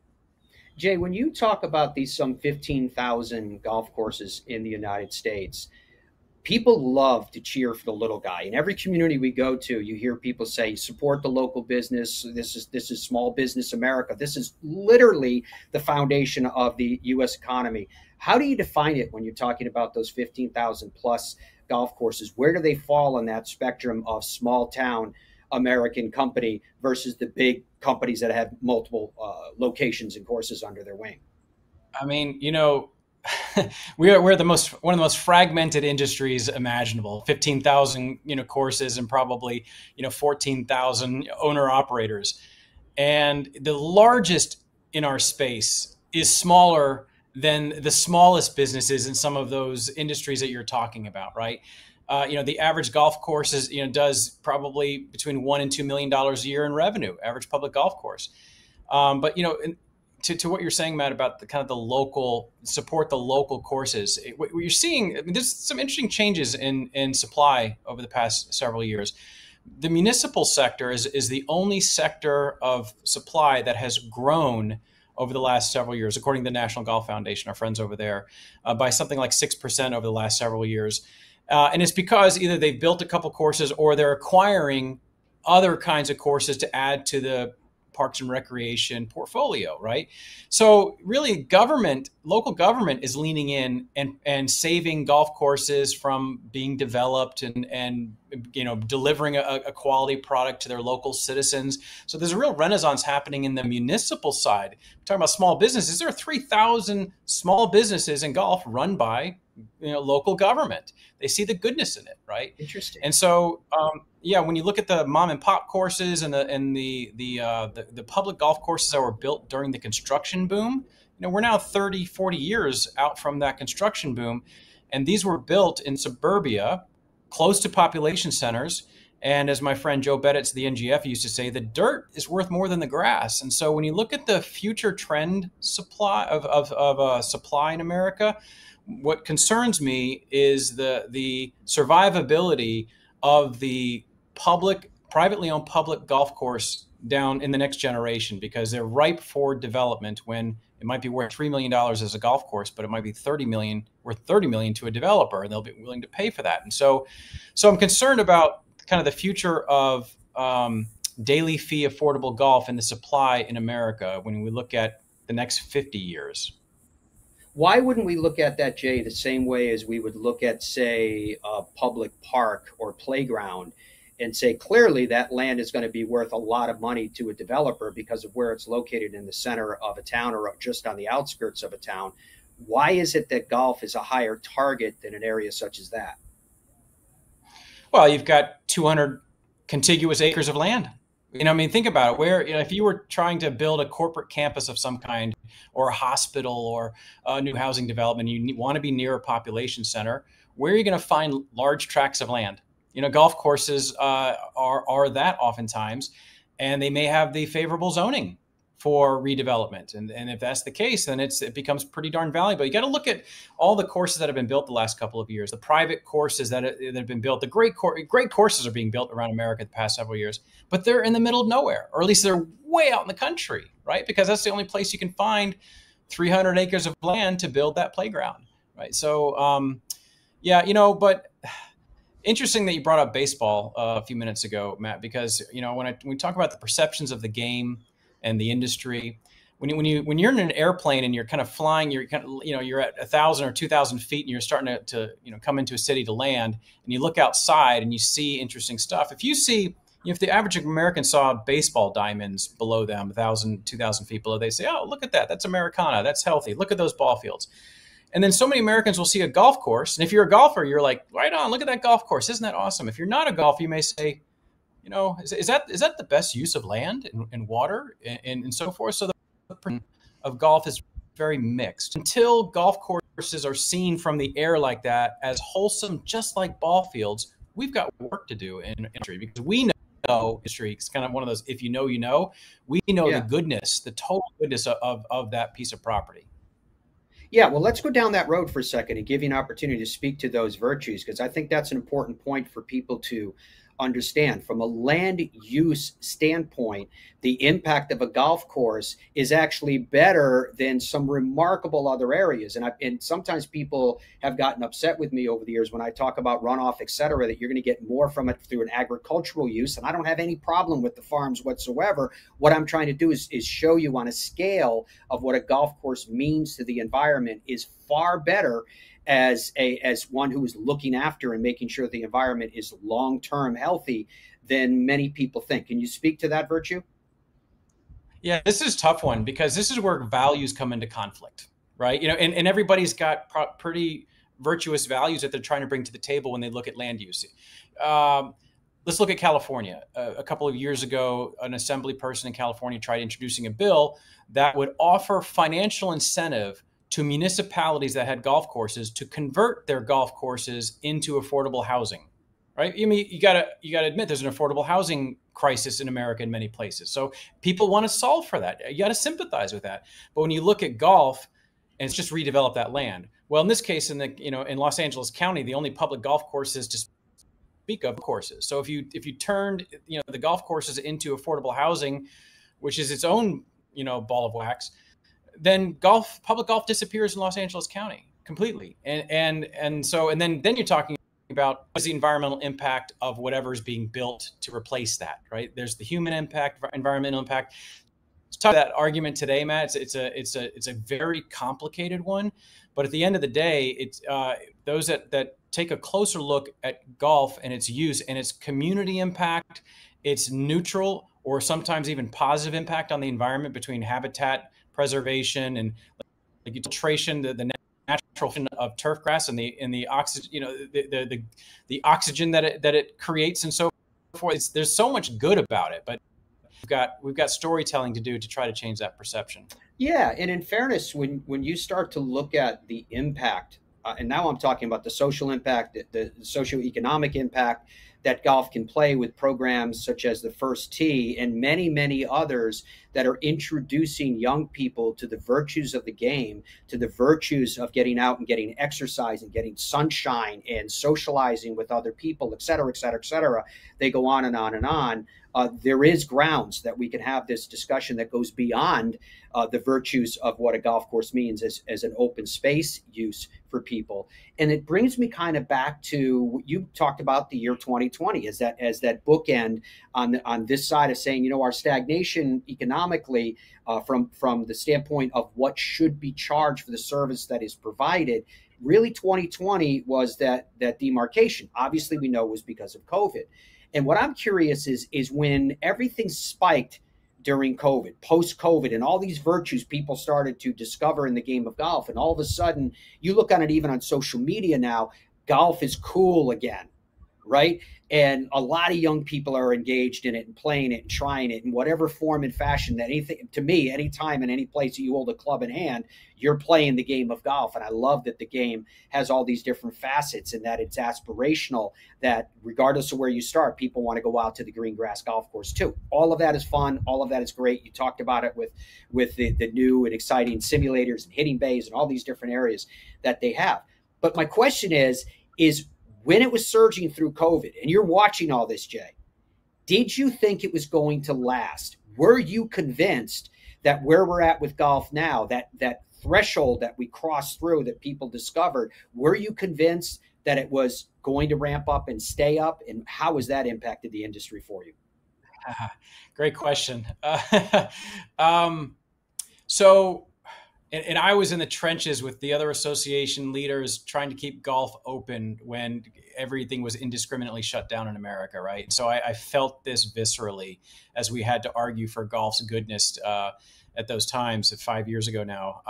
B: Jay, when you talk about these some 15,000 golf courses in the United States, people love to cheer for the little guy. In every community we go to, you hear people say, support the local business. This is small business America. This is literally the foundation of the U.S. economy. How do you define it when you're talking about those 15,000 plus golf courses? Where do they fall on that spectrum of small town American company versus the big companies that have multiple locations and courses under their wing?
M: I mean, we're one of the most fragmented industries imaginable. 15,000 courses and probably 14,000 owner operators, and the largest in our space is smaller than the smallest businesses in some of those industries that you're talking about, right? The average golf course does probably between $1 and $2 million a year in revenue, average public golf course. But to what you're saying, Matt, about the kind of the local support, the local courses, what you're seeing, there's some interesting changes in supply over the past several years. The municipal sector is the only sector of supply that has grown over the last several years, according to the National Golf Foundation, our friends over there, by something like 6% over the last several years. And it's because either they've built a couple courses or they're acquiring other kinds of courses to add to the Parks and Recreation portfolio, right? So really local government is leaning in and saving golf courses from being developed and delivering a quality product to their local citizens. So there's a real renaissance happening in the municipal side. We're talking about small businesses. There are 3,000 small businesses in golf run by local government. They see the goodness in it, right?
B: Interesting.
M: And so, when you look at the mom and pop courses and the public golf courses that were built during the construction boom, we're now 30, 40 years out from that construction boom, and these were built in suburbia, close to population centers. And as my friend Joe Bedditz, the NGF, used to say, the dirt is worth more than the grass. And so when you look at the future trend supply of supply in America, what concerns me is the survivability of the privately owned public golf course down in the next generation, because they're ripe for development when it might be worth $3 million as a golf course, but it might be worth $30 million to a developer, and they'll be willing to pay for that. And so I'm concerned about kind of the future of daily fee affordable golf and the supply in America when we look at the next 50 years.
B: Why wouldn't we look at that, Jay, the same way as we would look at, say, a public park or playground and say, clearly that land is going to be worth a lot of money to a developer because of where it's located in the center of a town or just on the outskirts of a town? Why is it that golf is a higher target than an area such as that?
M: Well, you've got 200 contiguous acres of land. Think about it. Where, if you were trying to build a corporate campus of some kind, or a hospital, or a new housing development, you want to be near a population center, where are you going to find large tracts of land? Golf courses are that oftentimes, and they may have the favorable zoning for redevelopment. And if that's the case, then it becomes pretty darn valuable. You got to look at all the courses that have been built the last couple of years, the private courses that have been built. The great courses are being built around America the past several years, but they're in the middle of nowhere, or at least they're way out in the country, right? Because that's the only place you can find 300 acres of land to build that playground, right? So, but interesting that you brought up baseball a few minutes ago, Matt, because, when we talk about the perceptions of the game and the industry, when you're in an airplane and you're kind of flying, you're at 1,000 or 2,000 feet and you're starting to come into a city to land, and you look outside and you see interesting stuff. If the average American saw baseball diamonds below them, 1,000, 2,000 feet below, they say, oh, look at that. That's Americana. That's healthy. Look at those ball fields. And then so many Americans will see a golf course. And if you're a golfer, you're like, right on, look at that golf course. Isn't that awesome? If you're not a golfer, you may say, is that the best use of land and water and so forth? So the of golf is very mixed. Until golf courses courses are seen from the air like that as wholesome, just like ball fields, we've got work to do in industry, because we know history. It's kind of one of those, if you know, you know. We know the goodness, the total goodness of that piece of property.
B: Yeah, well, let's go down that road for a second and give you an opportunity to speak to those virtues, because I think that's an important point for people to understand. From a land use standpoint, the impact of a golf course is actually better than some remarkable other areas. And sometimes people have gotten upset with me over the years when I talk about runoff, et cetera, that you're going to get more from it through an agricultural use. And I don't have any problem with the farms whatsoever. What I'm trying to do is show you on a scale of what a golf course means to the environment is far better as one who is looking after and making sure the environment is long-term healthy than many people think. Can you speak to that virtue?
M: Yeah, this is a tough one, because this is where values come into conflict, right? You know, and everybody's got pretty virtuous values that they're trying to bring to the table when they look at land use. Let's look at California. A couple of years ago, an assembly person in California tried introducing a bill that would offer financial incentive to municipalities that had golf courses to convert their golf courses into affordable housing, right? I mean, you gotta admit there's an affordable housing crisis in America in many places. So people want to solve for that. You got to sympathize with that. But when you look at golf, and it's just redevelop that land. Well, in this case, in Los Angeles County, the only public golf courses to speak of courses. So if you turned the golf courses into affordable housing, which is its own ball of wax, then public golf disappears in Los Angeles County completely. And then you're talking about what's the environmental impact of whatever is being built to replace that, right? There's the human impact, environmental impact. Let's talk about that argument today, Matt. It's a very complicated one, but at the end of the day, it's those that take a closer look at golf and its use and its community impact, its neutral or sometimes even positive impact on the environment between habitat preservation and like filtration, the natural of turf grass and the oxygen, the oxygen that it creates and so forth. There's so much good about it, but we've got storytelling to do to try to change that perception.
B: Yeah, and in fairness, when you start to look at the impact, and now I'm talking about the social impact, the socioeconomic impact that golf can play with programs such as the First Tee and many, many others that are introducing young people to the virtues of the game, to the virtues of getting out and getting exercise and getting sunshine and socializing with other people, et cetera, et cetera, et cetera. They go on and on and on. There is grounds that we can have this discussion that goes beyond the virtues of what a golf course means as an open space use for people. And it brings me kind of back to what you talked about, the year 2020 as that bookend on this side of saying, our stagnation economically from the standpoint of what should be charged for the service that is provided. Really, 2020 was that demarcation. Obviously, we know it was because of COVID. And what I'm curious is when everything spiked during COVID, post-COVID, and all these virtues people started to discover in the game of golf, and all of a sudden, you look on it even on social media now, golf is cool again, right? And a lot of young people are engaged in it and playing it and trying it in whatever form and fashion that to me, anytime and any place that you hold a club in hand, you're playing the game of golf. And I love that the game has all these different facets and that it's aspirational, that regardless of where you start, people want to go out to the green grass golf course too. All of that is fun. All of that is great. You talked about it with the new and exciting simulators and hitting bays and all these different areas that they have. But my question is when it was surging through COVID, and you're watching all this, Jay, did you think it was going to last? Were you convinced that where we're at with golf now, that threshold that we crossed through, that people discovered, were you convinced that it was going to ramp up and stay up? And how has that impacted the industry for you?
M: Great question. So I was in the trenches with the other association leaders trying to keep golf open when everything was indiscriminately shut down in America, right? So I felt this viscerally as we had to argue for golf's goodness at those times, 5 years ago now.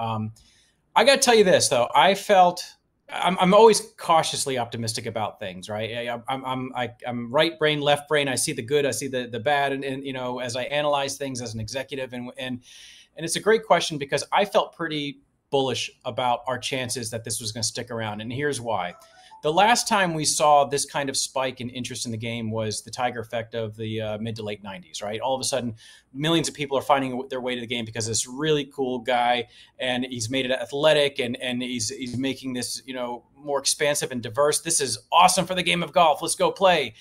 M: I got to tell you this, though. I'm always cautiously optimistic about things, right? I'm right brain, left brain. I see the good, I see the bad, and as I analyze things as an executive, and it's a great question because I felt pretty bullish about our chances that this was going to stick around. And here's why. The last time we saw this kind of spike in interest in the game was the Tiger effect of the mid to late 90s, right? All of a sudden, millions of people are finding their way to the game because this really cool guy, and he's made it athletic, and he's making this, you know, more expansive and diverse. This is awesome for the game of golf. Let's go play.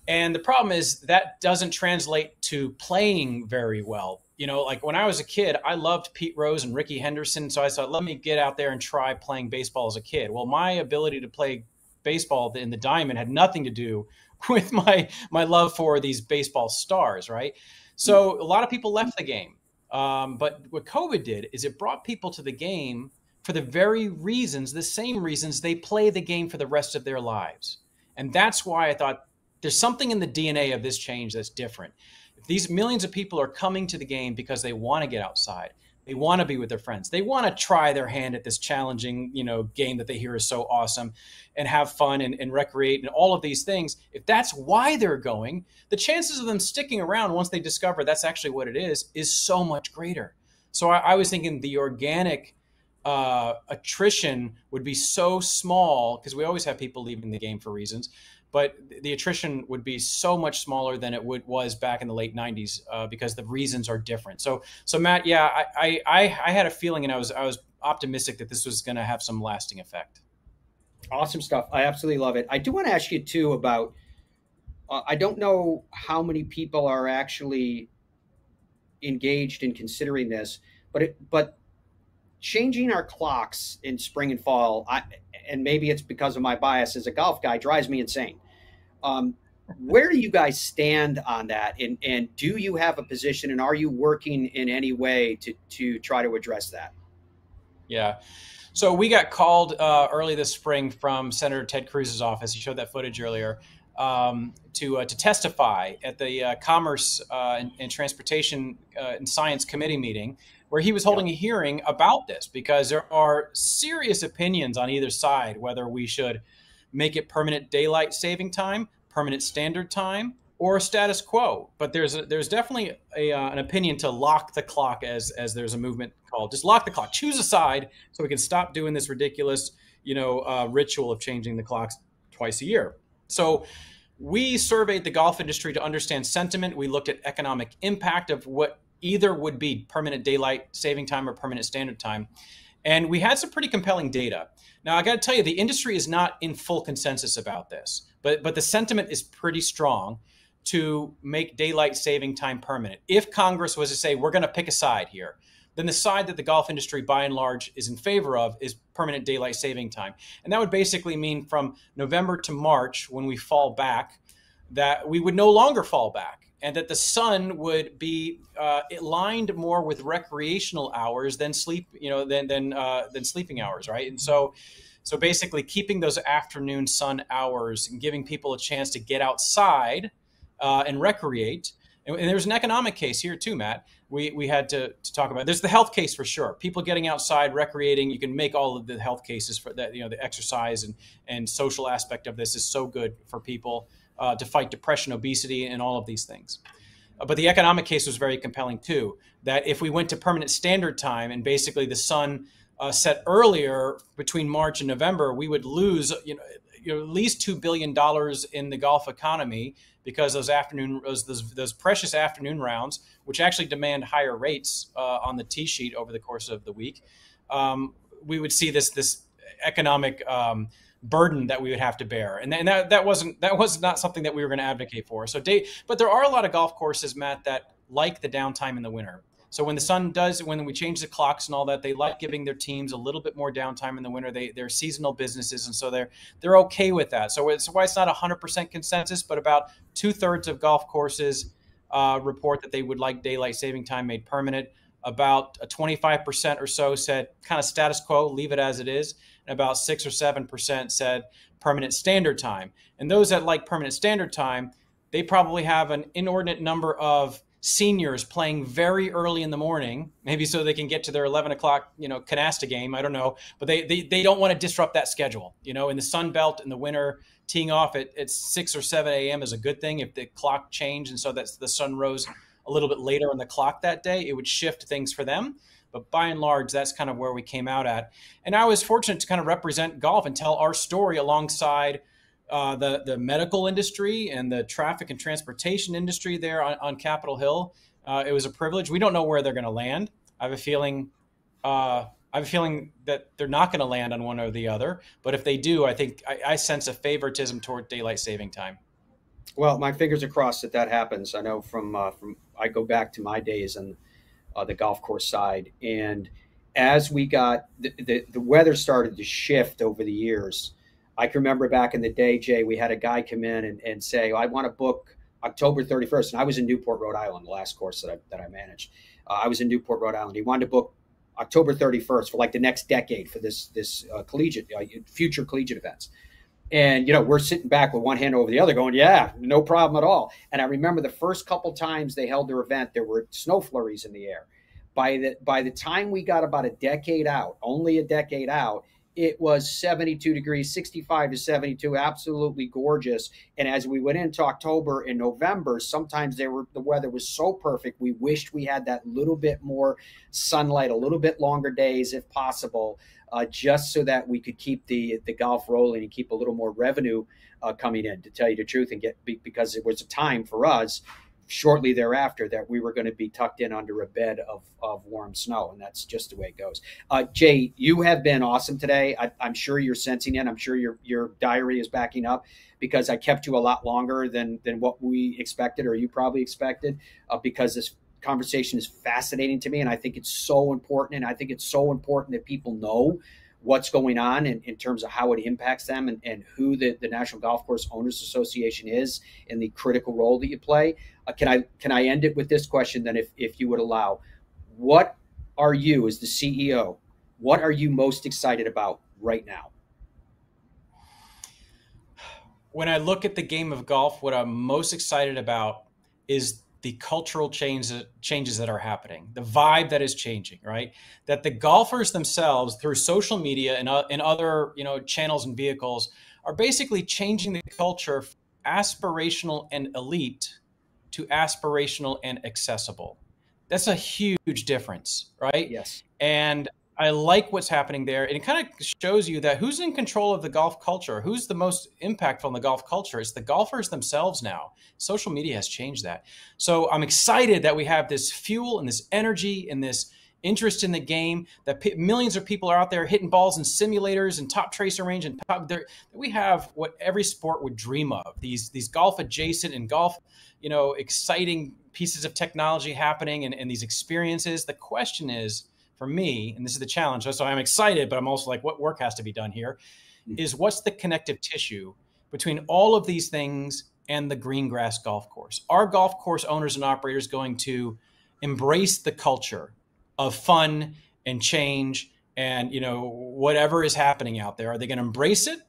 M: And the problem is that doesn't translate to playing very well. You know, like when I was a kid, I loved Pete Rose and Ricky Henderson. So I thought, let me get out there and try playing baseball as a kid. Well, my ability to play baseball in the diamond had nothing to do with my love for these baseball stars, right? So a lot of people left the game. But what COVID did is it brought people to the game for the very reasons, the same reasons they play the game for the rest of their lives. And that's why I thought there's something in the DNA of this change that's different. If these millions of people are coming to the game because they want to get outside, they want to be with their friends, they want to try their hand at this challenging, you know, game that they hear is so awesome, and have fun and recreate and all of these things. If that's why they're going, the chances of them sticking around once they discover that's actually what it is so much greater. So I was thinking the organic attrition would be so small, because we always have people leaving the game for reasons, but the attrition would be so much smaller than it was back in the late 90s because the reasons are different. So Matt, yeah, I had a feeling, and I was optimistic that this was going to have some lasting effect.
B: Awesome stuff. I absolutely love it. I do want to ask you too about, I don't know how many people are actually engaged in considering this, but changing our clocks in spring and fall, and maybe it's because of my bias as a golf guy, drives me insane. Where do you guys stand on that? And do you have a position, and are you working in any way to try to address that?
M: Yeah. So we got called early this spring from Senator Ted Cruz's office. He showed that footage earlier, to testify at the Commerce and Transportation and Science Committee meeting, where he was holding a hearing about this, because there are serious opinions on either side whether we should make it permanent daylight saving time, permanent standard time, or status quo. But there's definitely an opinion to lock the clock, as there's a movement called just lock the clock, choose a side, so we can stop doing this ridiculous, ritual of changing the clocks twice a year. So we surveyed the golf industry to understand sentiment. We looked at economic impact of what either would be permanent daylight saving time or permanent standard time. And we had some pretty compelling data. Now, I got to tell you, the industry is not in full consensus about this, but the sentiment is pretty strong to make daylight saving time permanent. If Congress was to say, we're going to pick a side here, then the side that the golf industry by and large is in favor of is permanent daylight saving time. And that would basically mean from November to March, when we fall back, that we would no longer fall back, and that the sun would be aligned more with recreational hours than sleeping hours, right? And so basically keeping those afternoon sun hours and giving people a chance to get outside and recreate. And there's an economic case here too, Matt. We had to talk about. There's the health case for sure. People getting outside, recreating. You can make all of the health cases for that. The exercise and social aspect of this is so good for people to fight depression, obesity, and all of these things. But the economic case was very compelling too. That if we went to permanent standard time and basically the sun set earlier between March and November, we would lose at least $2 billion in the golf economy, because those precious afternoon rounds, which actually demand higher rates on the tee sheet over the course of the week, we would see this economic burden that we would have to bear, and that was not something that we were going to advocate for. But there are a lot of golf courses, Matt, that like the downtime in the winter. So when we change the clocks and all that, they like giving their teams a little bit more downtime in the winter. They're seasonal businesses, and so they're okay with that. So it's why it's not 100% consensus, but about 2/3 of golf courses report that they would like daylight saving time made permanent. About 25% or so said kind of status quo, leave it as it is. And about 6 or 7% said permanent standard time. And those that like permanent standard time, they probably have an inordinate number of seniors playing very early in the morning, maybe so they can get to their 11 o'clock, canasta game. I don't know, but they don't want to disrupt that schedule. In the Sun Belt in the winter, teeing off at 6 or 7 a.m. is a good thing. If the clock changed and so that's the sun rose a little bit later on the clock that day, it would shift things for them. But by and large, that's kind of where we came out at. And I was fortunate to kind of represent golf and tell our story alongside the medical industry and the traffic and transportation industry there on Capitol Hill. It was a privilege. We don't know where they're going to land. I have a feeling that they're not going to land on one or the other. But if they do, I think I sense a favoritism toward daylight saving time.
B: Well, my fingers are crossed that happens. I know from I go back to my days on the golf course side, and as we got the weather started to shift over the years. I can remember back in the day, Jay, we had a guy come in and say, I want to book October 31st. And I was in Newport, Rhode Island, the last course that I managed. I was in Newport, Rhode Island. He wanted to book October 31st for like the next decade for this collegiate, future collegiate events. And, we're sitting back with one hand over the other going, yeah, no problem at all. And I remember the first couple times they held their event, there were snow flurries in the air. By the time we got about only a decade out, it was 72 degrees, 65 to 72, absolutely gorgeous. And as we went into October and November, sometimes the weather was so perfect, we wished we had that little bit more sunlight, a little bit longer days if possible, just so that we could keep the golf rolling and keep a little more revenue coming in, to tell you the truth, and because it was a time for us shortly thereafter that we were going to be tucked in under a bed of warm snow. And that's just the way it goes. Jay, you have been awesome today. I'm sure you're sensing it. I'm sure your diary is backing up, because I kept you a lot longer than what we expected, or you probably expected, because this conversation is fascinating to me. And I think it's so important. And I think it's so important that people know what's going on in terms of how it impacts them, and who the National Golf Course Owners Association is, and the critical role that you play. Can I end it with this question then, if you would allow? What are you, as the CEO, what are you most excited about right now?
M: When I look at the game of golf, what I'm most excited about is the cultural changes that are happening, the vibe that is changing, right? That the golfers themselves, through social media and other channels and vehicles, are basically changing the culture from aspirational and elite to aspirational and accessible. That's a huge difference, right?
B: Yes.
M: And I like what's happening there. And it kind of shows you that who's in control of the golf culture, who's the most impactful on the golf culture. It's the golfers themselves now. Social media has changed that. So I'm excited that we have this fuel and this energy and this interest in the game, that millions of people are out there hitting balls in simulators and Top Tracer range, and we have what every sport would dream of. These golf adjacent and golf, exciting pieces of technology happening, and these experiences. The question is, for me, and this is the challenge, so I'm excited, but I'm also like, what work has to be done here, is what's the connective tissue between all of these things and the green grass golf course? Are golf course owners and operators going to embrace the culture of fun and change and, whatever is happening out there? Are they going to embrace it,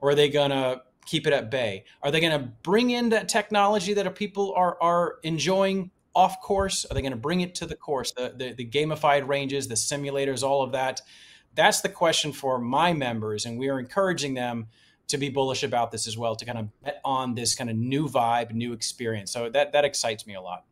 M: or are they going to keep it at bay? Are they going to bring in that technology that people are enjoying off course? Are they going to bring it to the course, the gamified ranges, the simulators, all of that? That's the question for my members. And we are encouraging them to be bullish about this as well, to kind of bet on this kind of new vibe, new experience. So that excites me a lot.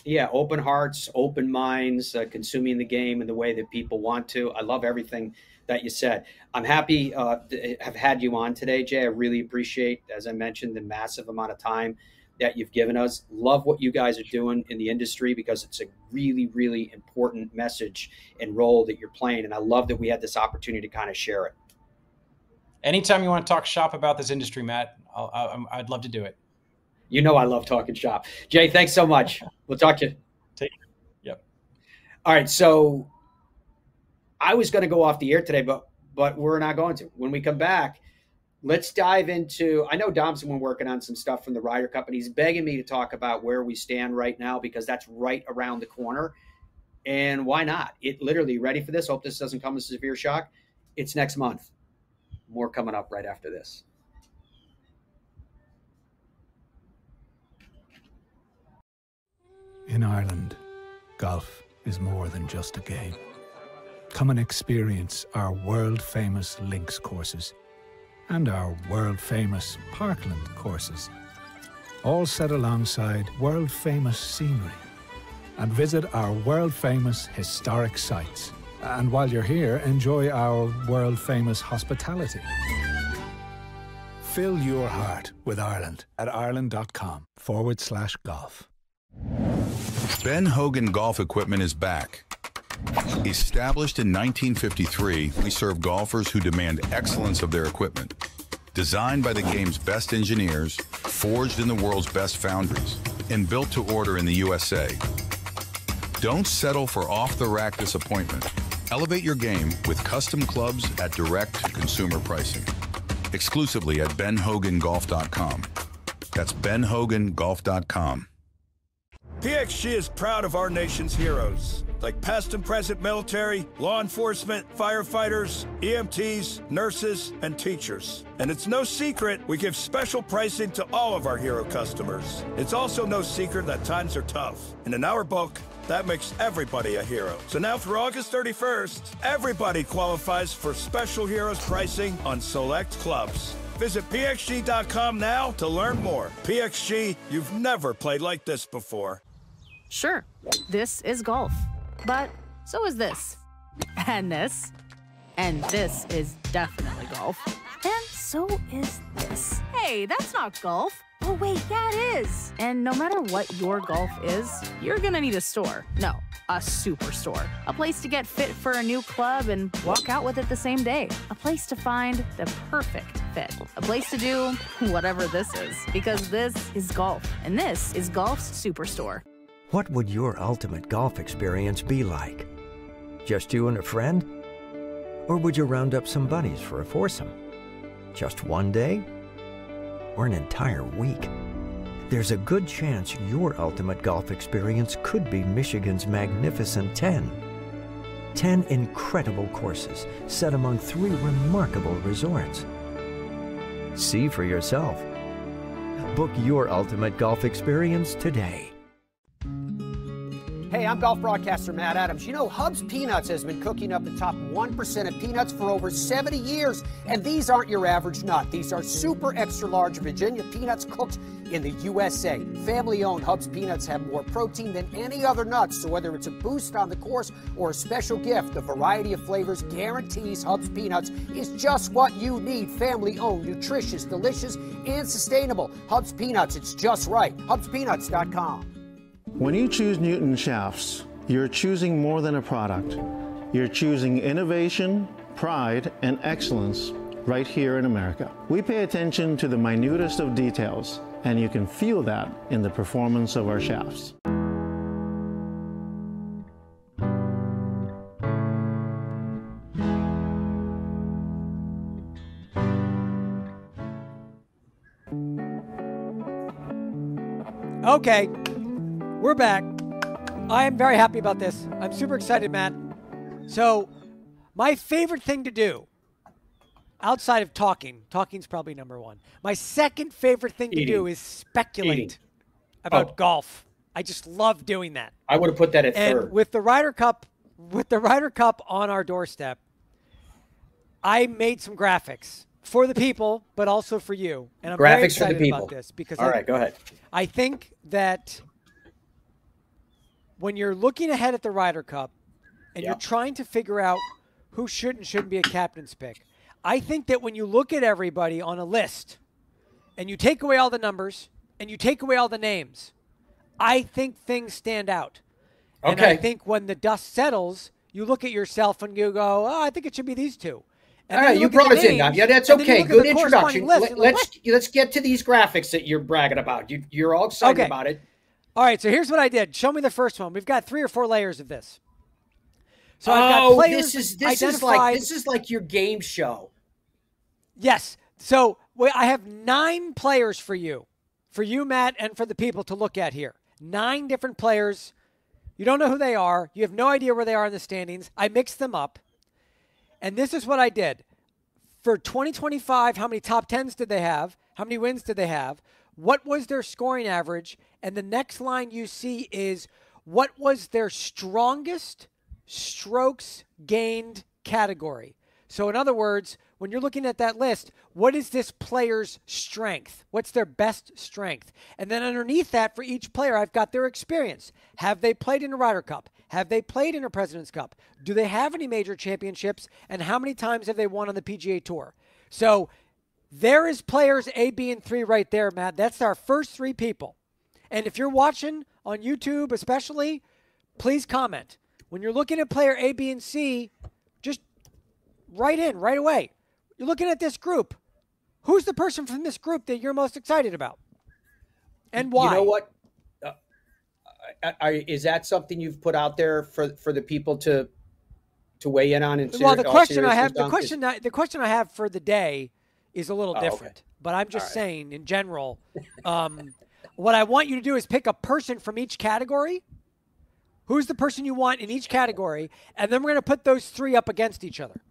B: Yeah. Open hearts, open minds, consuming the game in the way that people want to. I love everything that you said. I'm happy to have had you on today, Jay. I really appreciate, as I mentioned, the massive amount of time that you've given us. Love what you guys are doing in the industry, because it's a really, really important message and role that you're playing. And I love that we had this opportunity to kind of share it.
M: Anytime you want to talk shop about this industry, Matt, I'd love to do it.
B: I love talking shop. Jay, thanks so much. We'll talk to you.
M: Take care. Yep.
B: All right. So I was going to go off the air today, but we're not going to. When we come back, let's dive into, I know Dom's been working on some stuff from the Ryder Cup, and he's begging me to talk about where we stand right now, because that's right around the corner. And why not? It literally, ready for this? Hope this doesn't come as a severe shock. It's next month. More coming up right after this.
L: In Ireland, golf is more than just a game. Come and experience our world-famous links courses and our world-famous Parkland courses, all set alongside world-famous scenery. and visit our world-famous historic sites. And while you're here, enjoy our world-famous hospitality. Fill your heart with Ireland at ireland.com/golf.
N: Ben Hogan Golf Equipment is back. Established in 1953, we serve golfers who demand excellence of their equipment. Designed by the game's best engineers, forged in the world's best foundries, and built to order in the USA. Don't settle for off-the-rack disappointment. Elevate your game with custom clubs at direct-to-consumer pricing. Exclusively at benhogangolf.com. That's benhogangolf.com.
O: PXG is proud of our nation's heroes, like past and present military, law enforcement, firefighters, EMTs, nurses, and teachers. And it's no secret we give special pricing to all of our hero customers. It's also no secret that times are tough. And in our book, that makes everybody a hero. So now through August 31st, everybody qualifies for special heroes pricing on select clubs. Visit PXG.com now to learn more. PXG, you've never played like this before.
P: Sure, this is golf, but so is this, and this, and this is definitely golf, and so is this. Hey, that's not golf. Oh wait, yeah it is. And no matter what your golf is, you're gonna need a store. No, a superstore. A place to get fit for a new club and walk out with it the same day. A place to find the perfect fit. A place to do whatever this is. Because this is golf, and this is golf's superstore.
Q: What would your ultimate golf experience be like? Just you and a friend? Or would you round up some buddies for a foursome? Just one day? Or an entire week? There's a good chance your ultimate golf experience could be Michigan's magnificent 10. 10 incredible courses set among 3 remarkable resorts. See for yourself. Book your ultimate golf experience today.
B: Hey, I'm golf broadcaster Matt Adams. You know, Hub's Peanuts has been cooking up the top 1% of peanuts for over 70 years. And these aren't your average nut. These are super extra large Virginia peanuts cooked in the USA. Family-owned Hub's Peanuts have more protein than any other nuts. So whether it's a boost on the course or a special gift, the variety of flavors guarantees Hub's Peanuts is just what you need. Family-owned, nutritious, delicious, and sustainable. Hub's Peanuts, it's just right. HubsPeanuts.com.
R: When you choose Newton shafts, you're choosing more than a product. You're choosing innovation, pride, and excellence right here in America. We pay attention to the minutest of details, and you can feel that in the performance of our shafts.
S: Okay. We're back. I am very happy about this. I'm super excited, Matt. So, my favorite thing to do, outside of talking's probably number one. My second favorite thing to do is speculate about golf. I just love doing that.
B: I would have put that at third.
S: And with the Ryder Cup on our doorstep, I made some graphics for the people, but also for you. And I'm very excited about this because
B: all right, go ahead.
S: I think that when you're looking ahead at the Ryder Cup and you're trying to figure out who should and shouldn't be a captain's pick, I think that when you look at everybody on a list and you take away all the numbers and you take away all the names, I think things stand out. Okay. And I think when the dust settles, you look at yourself and you go, oh, I think it should be these two. And
B: all right, you brought us in now. Yeah, that's okay. Good introduction. Let's get to these graphics that you're bragging about. You're all excited about it.
S: All right, so here's what I did. Show me the first one. We've got 3 or 4 layers of this. So I've got players
B: this is like your game show.
S: Yes. So I have 9 players for you, Matt, and for the people to look at here. 9 different players. You don't know who they are. You have no idea where they are in the standings. I mixed them up, and this is what I did. For 2025, how many top 10s did they have? How many wins did they have? What was their scoring average? And the next line you see is what was their strongest strokes gained category. So in other words, when you're looking at that list, what is this player's strength? What's their best strength? And then underneath that, for each player, I've got their experience. Have they played in a Ryder Cup? Have they played in a President's Cup? Do they have any major championships? And how many times have they won on the PGA Tour? So there is players A, B, and 3 right there, Matt. That's our first 3 people. And if you're watching on YouTube especially, please comment. When you're looking at player A, B, and C, just write in right away. You're looking at this group. Who's the person from this group that you're most excited about? And why?
B: You know what? Is that something you've put out there for the people to weigh in on?
S: Well, the question I have for the day is a little different.
B: Okay.
S: But I'm just saying, in general, what I want you to do is pick a person from each category. Who's the person you want in each category? And then we're going to put those 3 up against each other.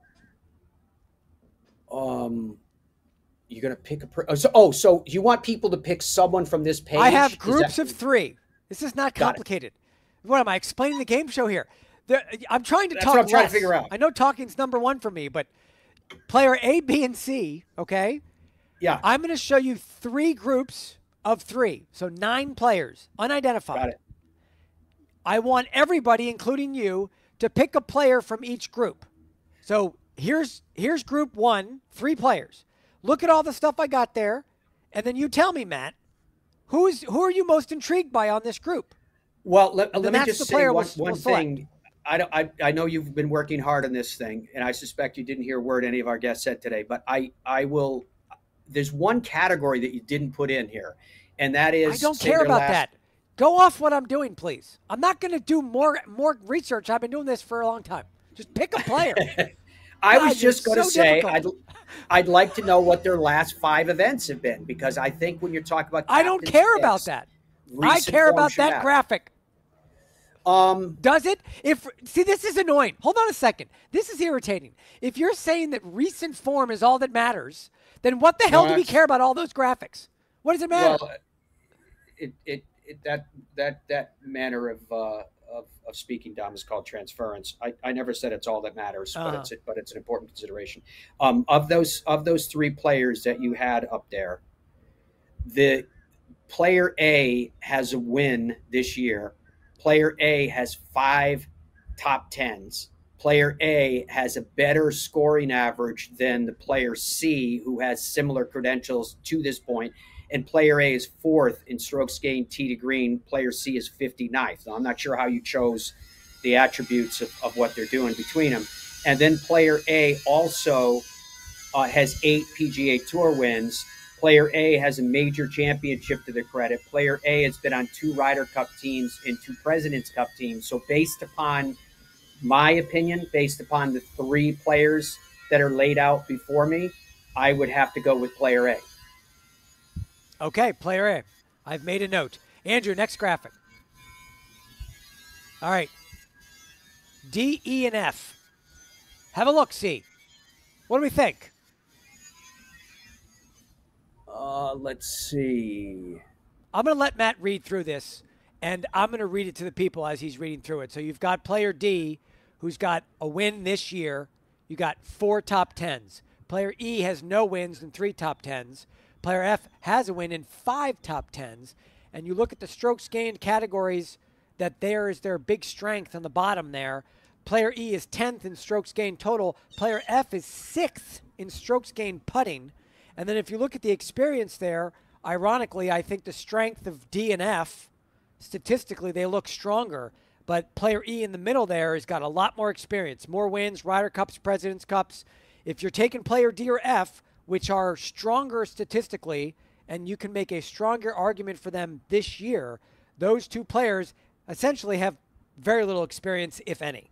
B: You're going to pick so you want people to pick someone from this page?
S: I have groups of 3. This is not complicated. What am I explaining the game show here? I'm trying to talk.
B: That's what I'm trying to figure out.
S: I know talking's number 1 for me, but player A, B, and C, okay?
B: Yeah.
S: I'm going to show you 3 groups of 3. So 9 players, unidentified.
B: Got it.
S: I want everybody, including you, to pick a player from each group. So here's group 1, 3 players. Look at all the stuff I got there, and then you tell me, Matt, who are you most intrigued by on this group?
B: Well, let me just say one thing. I know you've been working hard on this thing, and I suspect you didn't hear a word any of our guests said today, but I will. There's one category that you didn't put in here, and that is.
S: I don't care about that. Go off what I'm doing, please. I'm not going to do more research. I've been doing this for a long time. Just pick a player.
B: I was just going to say I'd like to know what their last 5 events have been, because I think when you're talking about
S: I don't care about that. I care about that graphic. Does it? See, this is annoying. Hold on a second. This is irritating. If you're saying that recent form is all that matters, then what the hell do we care about all those graphics? What does it matter?
B: Well, that manner of speaking, Dom, is called transference. I never said it's all that matters, but it's an important consideration. Of those 3 players that you had up there, the player A has a win this year. Player A has 5 top 10s. Player A has a better scoring average than the player C, who has similar credentials to this point. And player A is 4th in strokes gained tee to green. Player C is 59th. Now, I'm not sure how you chose the attributes of what they're doing between them. And then player A also has 8 PGA Tour wins. Player A has a major championship to their credit. Player A has been on 2 Ryder Cup teams and 2 President's Cup teams. So based upon my opinion, based upon the 3 players that are laid out before me, I would have to go with player A.
S: Okay, player A. I've made a note. Andrew, next graphic. All right. D, E, and F. Have a look, see. What do we think?
B: Let's see.
S: I'm going to let Matt read through this, and I'm going to read it to the people as he's reading through it. So you've got player D, who's got a win this year. You got 4 top 10s. Player E has no wins and 3 top 10s. Player F has a win in 5 top 10s. And you look at the strokes gained categories, that there is their big strength on the bottom there. Player E is 10th in strokes gained total. Player F is 6th in strokes gained putting. And then if you look at the experience there, ironically, I think the strength of D and F, statistically, they look stronger. But player E in the middle there has got a lot more experience, more wins, Ryder Cups, President's Cups. If you're taking player D or F, which are stronger statistically, and you can make a stronger argument for them this year, those 2 players essentially have very little experience, if any.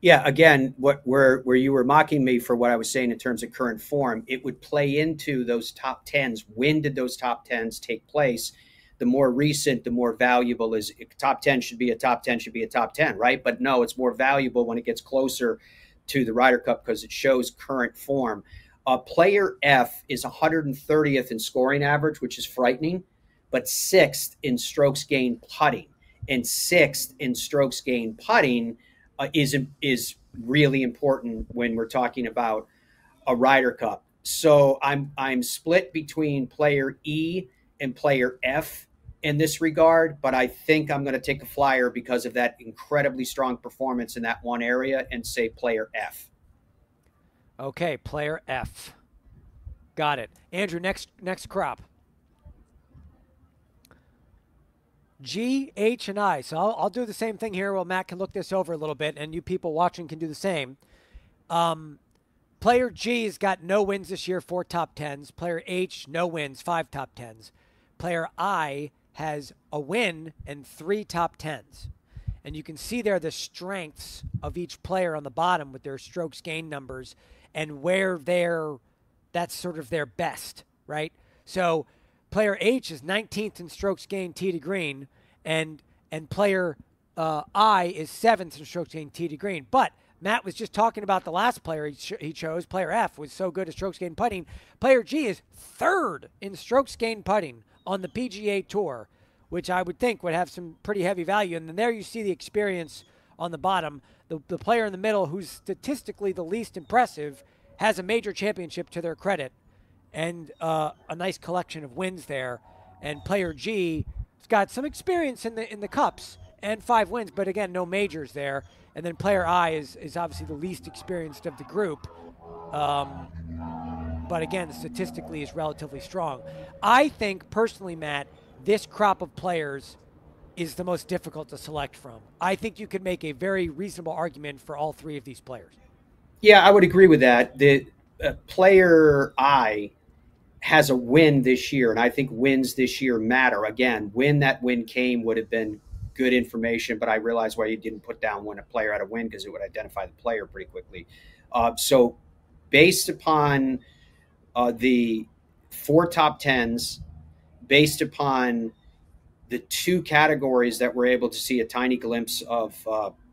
B: Yeah, again, where you were mocking me for what I was saying in terms of current form, it would play into those top 10s. When did those top 10s take place? The more recent, the more valuable is. Top 10 should be a top 10, should be a top 10, right? But no, it's more valuable when it gets closer to the Ryder Cup because it shows current form. Player F is 130th in scoring average, which is frightening, but 6th in strokes gained putting. And 6th in strokes gained putting is really important when we're talking about a Ryder Cup. So I'm split between player E and player F in this regard, but I think I'm going to take a flyer because of that incredibly strong performance in that one area and say player F.
S: Okay, player F. Got it. Andrew, next crop. G, H, and I. So I'll do the same thing here while Matt can look this over a little bit, and you people watching can do the same. Player G has got no wins this year, 4 top 10s. Player H, no wins, 5 top 10s. Player I has a win and 3 top 10s. And you can see there the strengths of each player on the bottom with their strokes gain numbers and where that's sort of their best, right? So player H is 19th in strokes gained tee to green, and player I is 7th in strokes gained tee to green. But Matt was just talking about the last player he chose. Player F was so good at strokes gained putting. Player G is 3rd in strokes gained putting on the PGA Tour, which I would think would have some pretty heavy value. And then there you see the experience on the bottom. The player in the middle, who's statistically the least impressive, has a major championship to their credit and a nice collection of wins there. And player G has got some experience in the cups and 5 wins, but again, no majors there. And then player I is obviously the least experienced of the group. But again, statistically is relatively strong. I think personally, Matt, this crop of players is the most difficult to select from. I think you could make a very reasonable argument for all 3 of these players.
B: Yeah, I would agree with that. The player I has a win this year, and I think wins this year matter. Again, when that win came would have been good information, but I realized why you didn't put down when a player had a win, because it would identify the player pretty quickly. So based upon the 4 top 10s, based upon the 2 categories that we're able to see a tiny glimpse of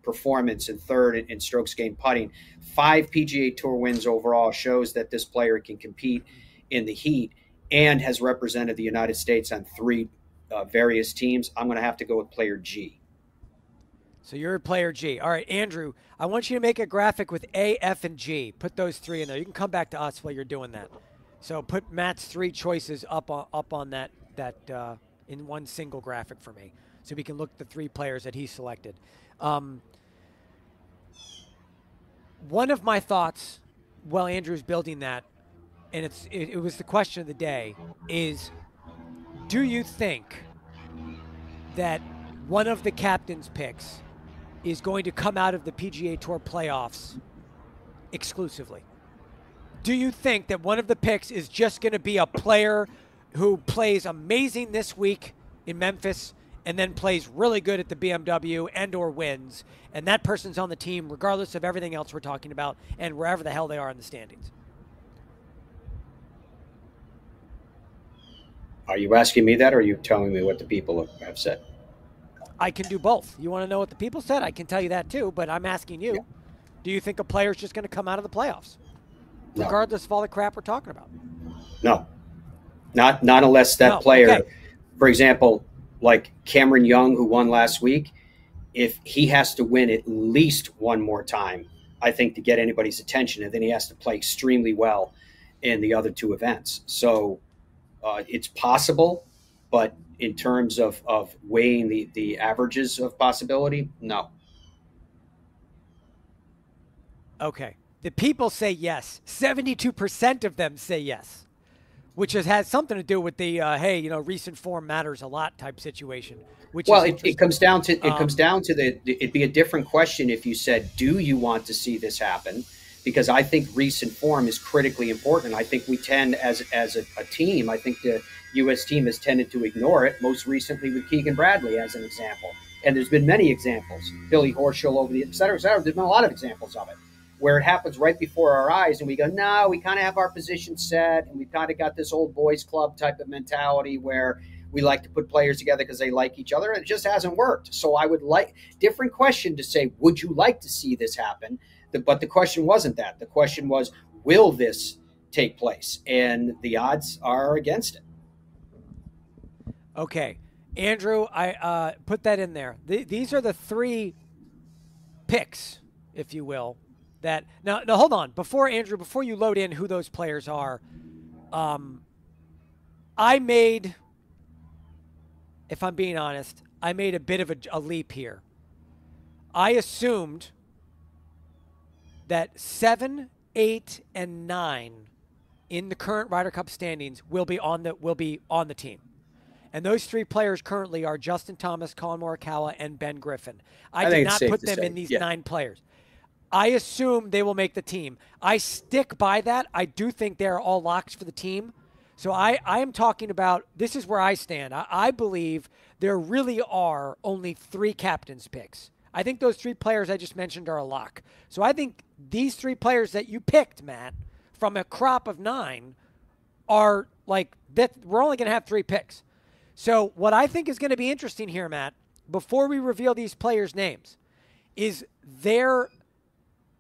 B: performance in 3rd in strokes gained putting, 5 PGA Tour wins overall shows that this player can compete in the heat and has represented the United States on 3 various teams. I'm going to have to go with player G.
S: So you're a player G. All right, Andrew, I want you to make a graphic with A, F, and G. Put those 3 in there. You can come back to us while you're doing that. So put Matt's 3 choices up on that in one single graphic for me, so we can look at the 3 players that he selected. One of my thoughts while Andrew's building that, and it was the question of the day, is do you think that one of the captain's picks is going to come out of the PGA Tour playoffs exclusively? Do you think that one of the picks is just going to be a player who plays amazing this week in Memphis and then plays really good at the BMW and or wins, and that person's on the team regardless of everything else we're talking about and wherever the hell they are in the standings?
B: Are you asking me that, or are you telling me what the people have said?
S: I can do both. You want to know what the people said? I can tell you that too, but I'm asking you, do you think a player's just going to come out of the playoffs?
B: No.
S: Regardless of all the crap we're talking about?
B: No. Not unless that player,
S: okay.
B: For example, like Cameron Young, who won last week, if he has to win at least one more time, I think, to get anybody's attention, and then he has to play extremely well in the other 2 events. So it's possible, but in terms of weighing the averages of possibility, no.
S: Okay. The people say yes. 72% of them say yes, which has something to do with the hey, recent form matters a lot type situation. Which
B: it comes down to it'd be a different question if you said, do you want to see this happen? Because I think recent form is critically important. I think we tend as a team, I think the U.S. team has tended to ignore it, most recently with Keegan Bradley as an example. And there's been many examples, Billy Horschel over the et cetera, et cetera. There's been a lot of examples of it where it happens right before our eyes and we go, no, we kind of have our position set and we've kind of got this old boys club type of mentality where we like to put players together because they like each other, and it just hasn't worked. So I would like different question to say, would you like to see this happen? But the question wasn't that. The question was, will this take place? And the odds are against it.
S: Okay. Andrew, I put that in there. These are the 3 picks, if you will, that now hold on. Before you load in who those players are, I made, if I'm being honest, I made a bit of a leap here. I assumed that 7, 8, and 9 in the current Ryder Cup standings will be on the team. And those 3 players currently are Justin Thomas, Colin Morikawa, and Ben Griffin. I did not put them in these 9 players. I assume they will make the team. I stick by that. I do think they're all locks for the team. So I am talking about, this is where I stand. I believe there really are only 3 captain's picks. I think those 3 players I just mentioned are a lock. So I think these 3 players that you picked, Matt, from a crop of 9 are like, that we're only going to have 3 picks. So what I think is going to be interesting here, Matt, before we reveal these players' names, is their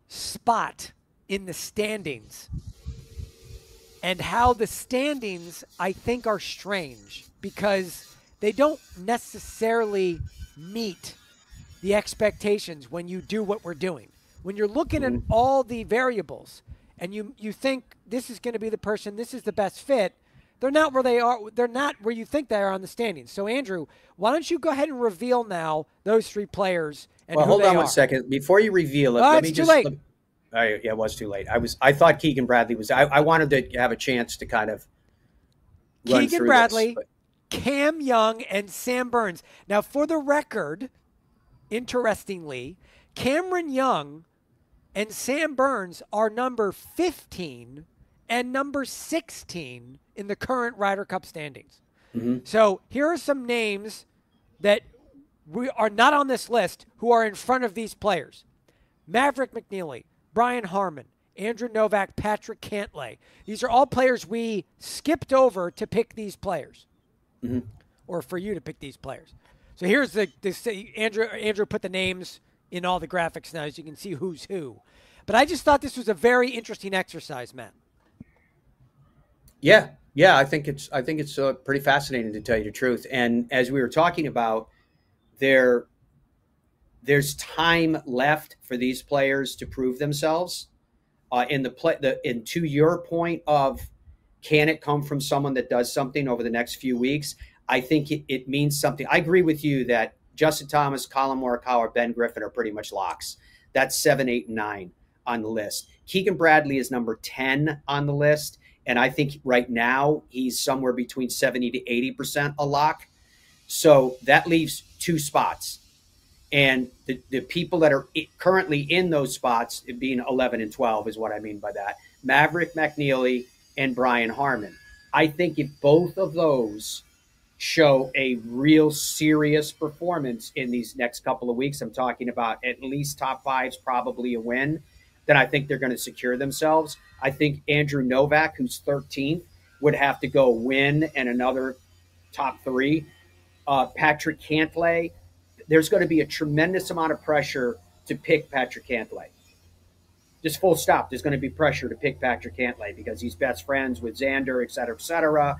S: spot in the standings and how the standings, I think, are strange because they don't necessarily meet the expectations when you do what we're doing. When you're looking at all the variables and you think this is going to be the person, this is the best fit, they're not where they are. They're not where you think they are on the standings. So, Andrew, why don't you go ahead and reveal now those 3 players and
B: well,
S: who
B: hold
S: they
B: on
S: are.
B: one second. Before you reveal it,
S: Oh,
B: let
S: it's
B: me
S: too
B: just...
S: late.
B: Yeah, it was too late. I thought Keegan Bradley was... I wanted to have a chance to kind of run
S: Keegan
B: through
S: Bradley,
B: this,
S: Cam Young, and Sam Burns. Now, for the record, interestingly, Cameron Young and Sam Burns are number 15 and number 16 in the current Ryder Cup standings. So here are some names that we are not on this list who are in front of these players. Maverick McNeely, Brian Harmon, Andrew Novak, Patrick Cantlay. These are all players we skipped over to pick these players, or for you to pick these players. So here's Andrew put the names in all the graphics now, as you can see who's who. But I just thought this was a very interesting exercise, Matt.
B: Yeah, I think it's pretty fascinating, to tell you the truth. And as we were talking about, there's time left for these players to prove themselves. And to your point of, can it come from someone that does something over the next few weeks? I think it means something. I agree with you that Justin Thomas, Colin Morikawa, Ben Griffin are pretty much locks. That's 7, 8, and 9 on the list. Keegan Bradley is number 10 on the list. And I think right now he's somewhere between 70 to 80% a lock. So that leaves 2 spots. And the people that are currently in those spots, being 11 and 12 is what I mean by that, Maverick McNeely and Brian Harmon. I think if both of those show a real serious performance in these next couple of weeks, I'm talking about at least top 5s, probably a win, then I think they're going to secure themselves. I think Andrew Novak, who's 13th, would have to go win and another top 3. Patrick Cantlay, there's going to be a tremendous amount of pressure to pick Patrick Cantlay. Just full stop. There's going to be pressure to pick Patrick Cantlay because he's best friends with Xander, et cetera, et cetera.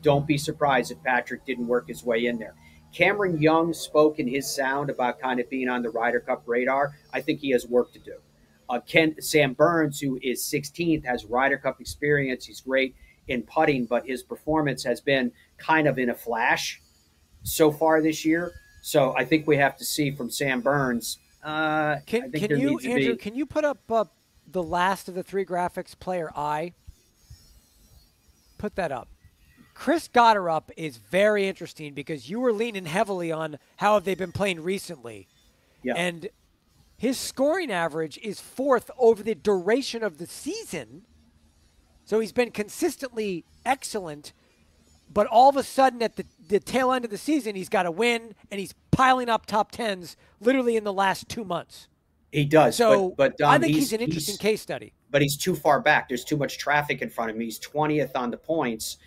B: Don't be surprised if Patrick didn't work his way in there. Cameron Young spoke in his sound about kind of being on the Ryder Cup radar. I think he has work to do. Sam Burns, who is 16th, has Ryder Cup experience. He's great in putting, but his performance has been kind of in a flash so far this year. So I think we have to see from Sam Burns.
S: Can you put up the last of the 3 graphics, player I? Put that up. Chris Gotterup is very interesting because you were leaning heavily on how have they been playing recently.
B: Yeah.
S: And his scoring average is 4th over the duration of the season. So he's been consistently excellent. But all of a sudden at the tail end of the season, he's got a win, and he's piling up top 10s literally in the last 2 months.
B: He does.
S: So
B: but Dom,
S: I think he's an interesting case study.
B: But he's too far back. There's too much traffic in front of him. He's 20th on the points.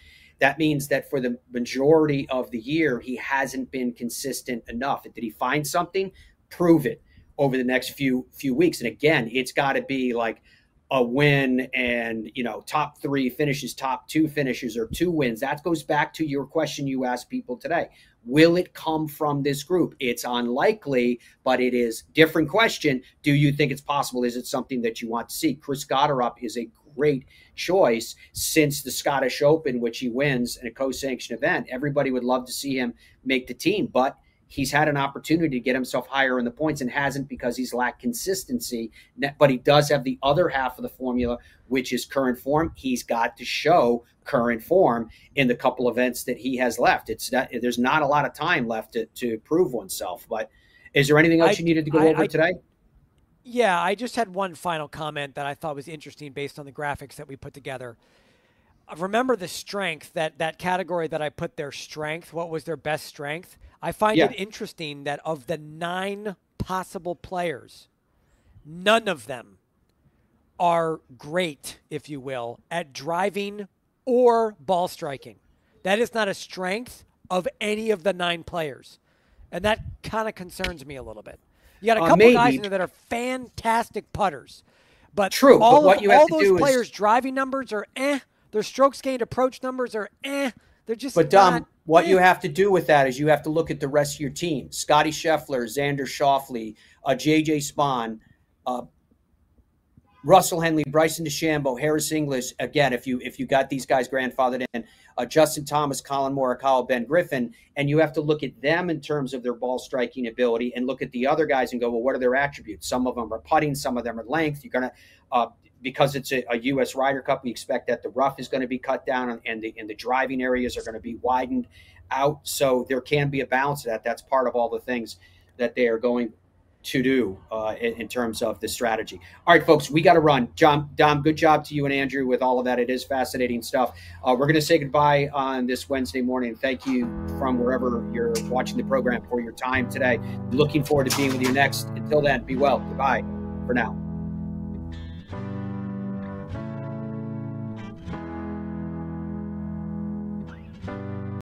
B: That means that for the majority of the year, he hasn't been consistent enough. Did he find something? Prove it over the next few weeks. And again, it's got to be like a win and, top 3 finishes, top 2 finishes, or 2 wins. That goes back to your question you asked people today. Will it come from this group? It's unlikely, but it is different question. Do you think it's possible? Is it something that you want to see? Chris Gotterup is a great choice since the Scottish Open, which he wins in a co-sanctioned event. Everybody would love to see him make the team, but he's had an opportunity to get himself higher in the points and hasn't because he's lacked consistency. But he does have the other half of the formula, which is current form. He's got to show current form in the couple events that he has left. There's not a lot of time left to prove oneself. But is there anything else you needed to go over today?
S: Yeah, I just had one final comment that I thought was interesting based on the graphics that we put together. Remember the strength, that category that I put their strength, what was their best strength? I find it interesting that of the 9 possible players, none of them are great, if you will, at driving or ball striking. That is not a strength of any of the 9 players. And that kind of concerns me a little bit. You got a couple guys in there that are fantastic putters. But all those players' driving numbers are their strokes gained approach numbers are They're just
B: But Dom, what you have to do with that is you have to look at the rest of your team. Scotty Scheffler, Xander Schauffele, JJ Spahn, Russell Henley, Bryson DeChambeau, Harris English. Again, if you got these guys grandfathered in, Justin Thomas, Colin Morikawa, Ben Griffin, and you have to look at them in terms of their ball striking ability and look at the other guys and go, well, what are their attributes? Some of them are putting, some of them are length. You're going to because it's a US Ryder Cup, we expect that the rough is going to be cut down and the driving areas are going to be widened out. So there can be a balance to that. That's part of all the things that they are going to do in terms of the strategy. All right, folks, we got to run. Dom, good job to you and Andrew with all of that. It is fascinating stuff. We're going to say goodbye on this Wednesday morning. Thank you from wherever you're watching the program for your time today. Looking forward to being with you next. Until then, be well. Goodbye for now.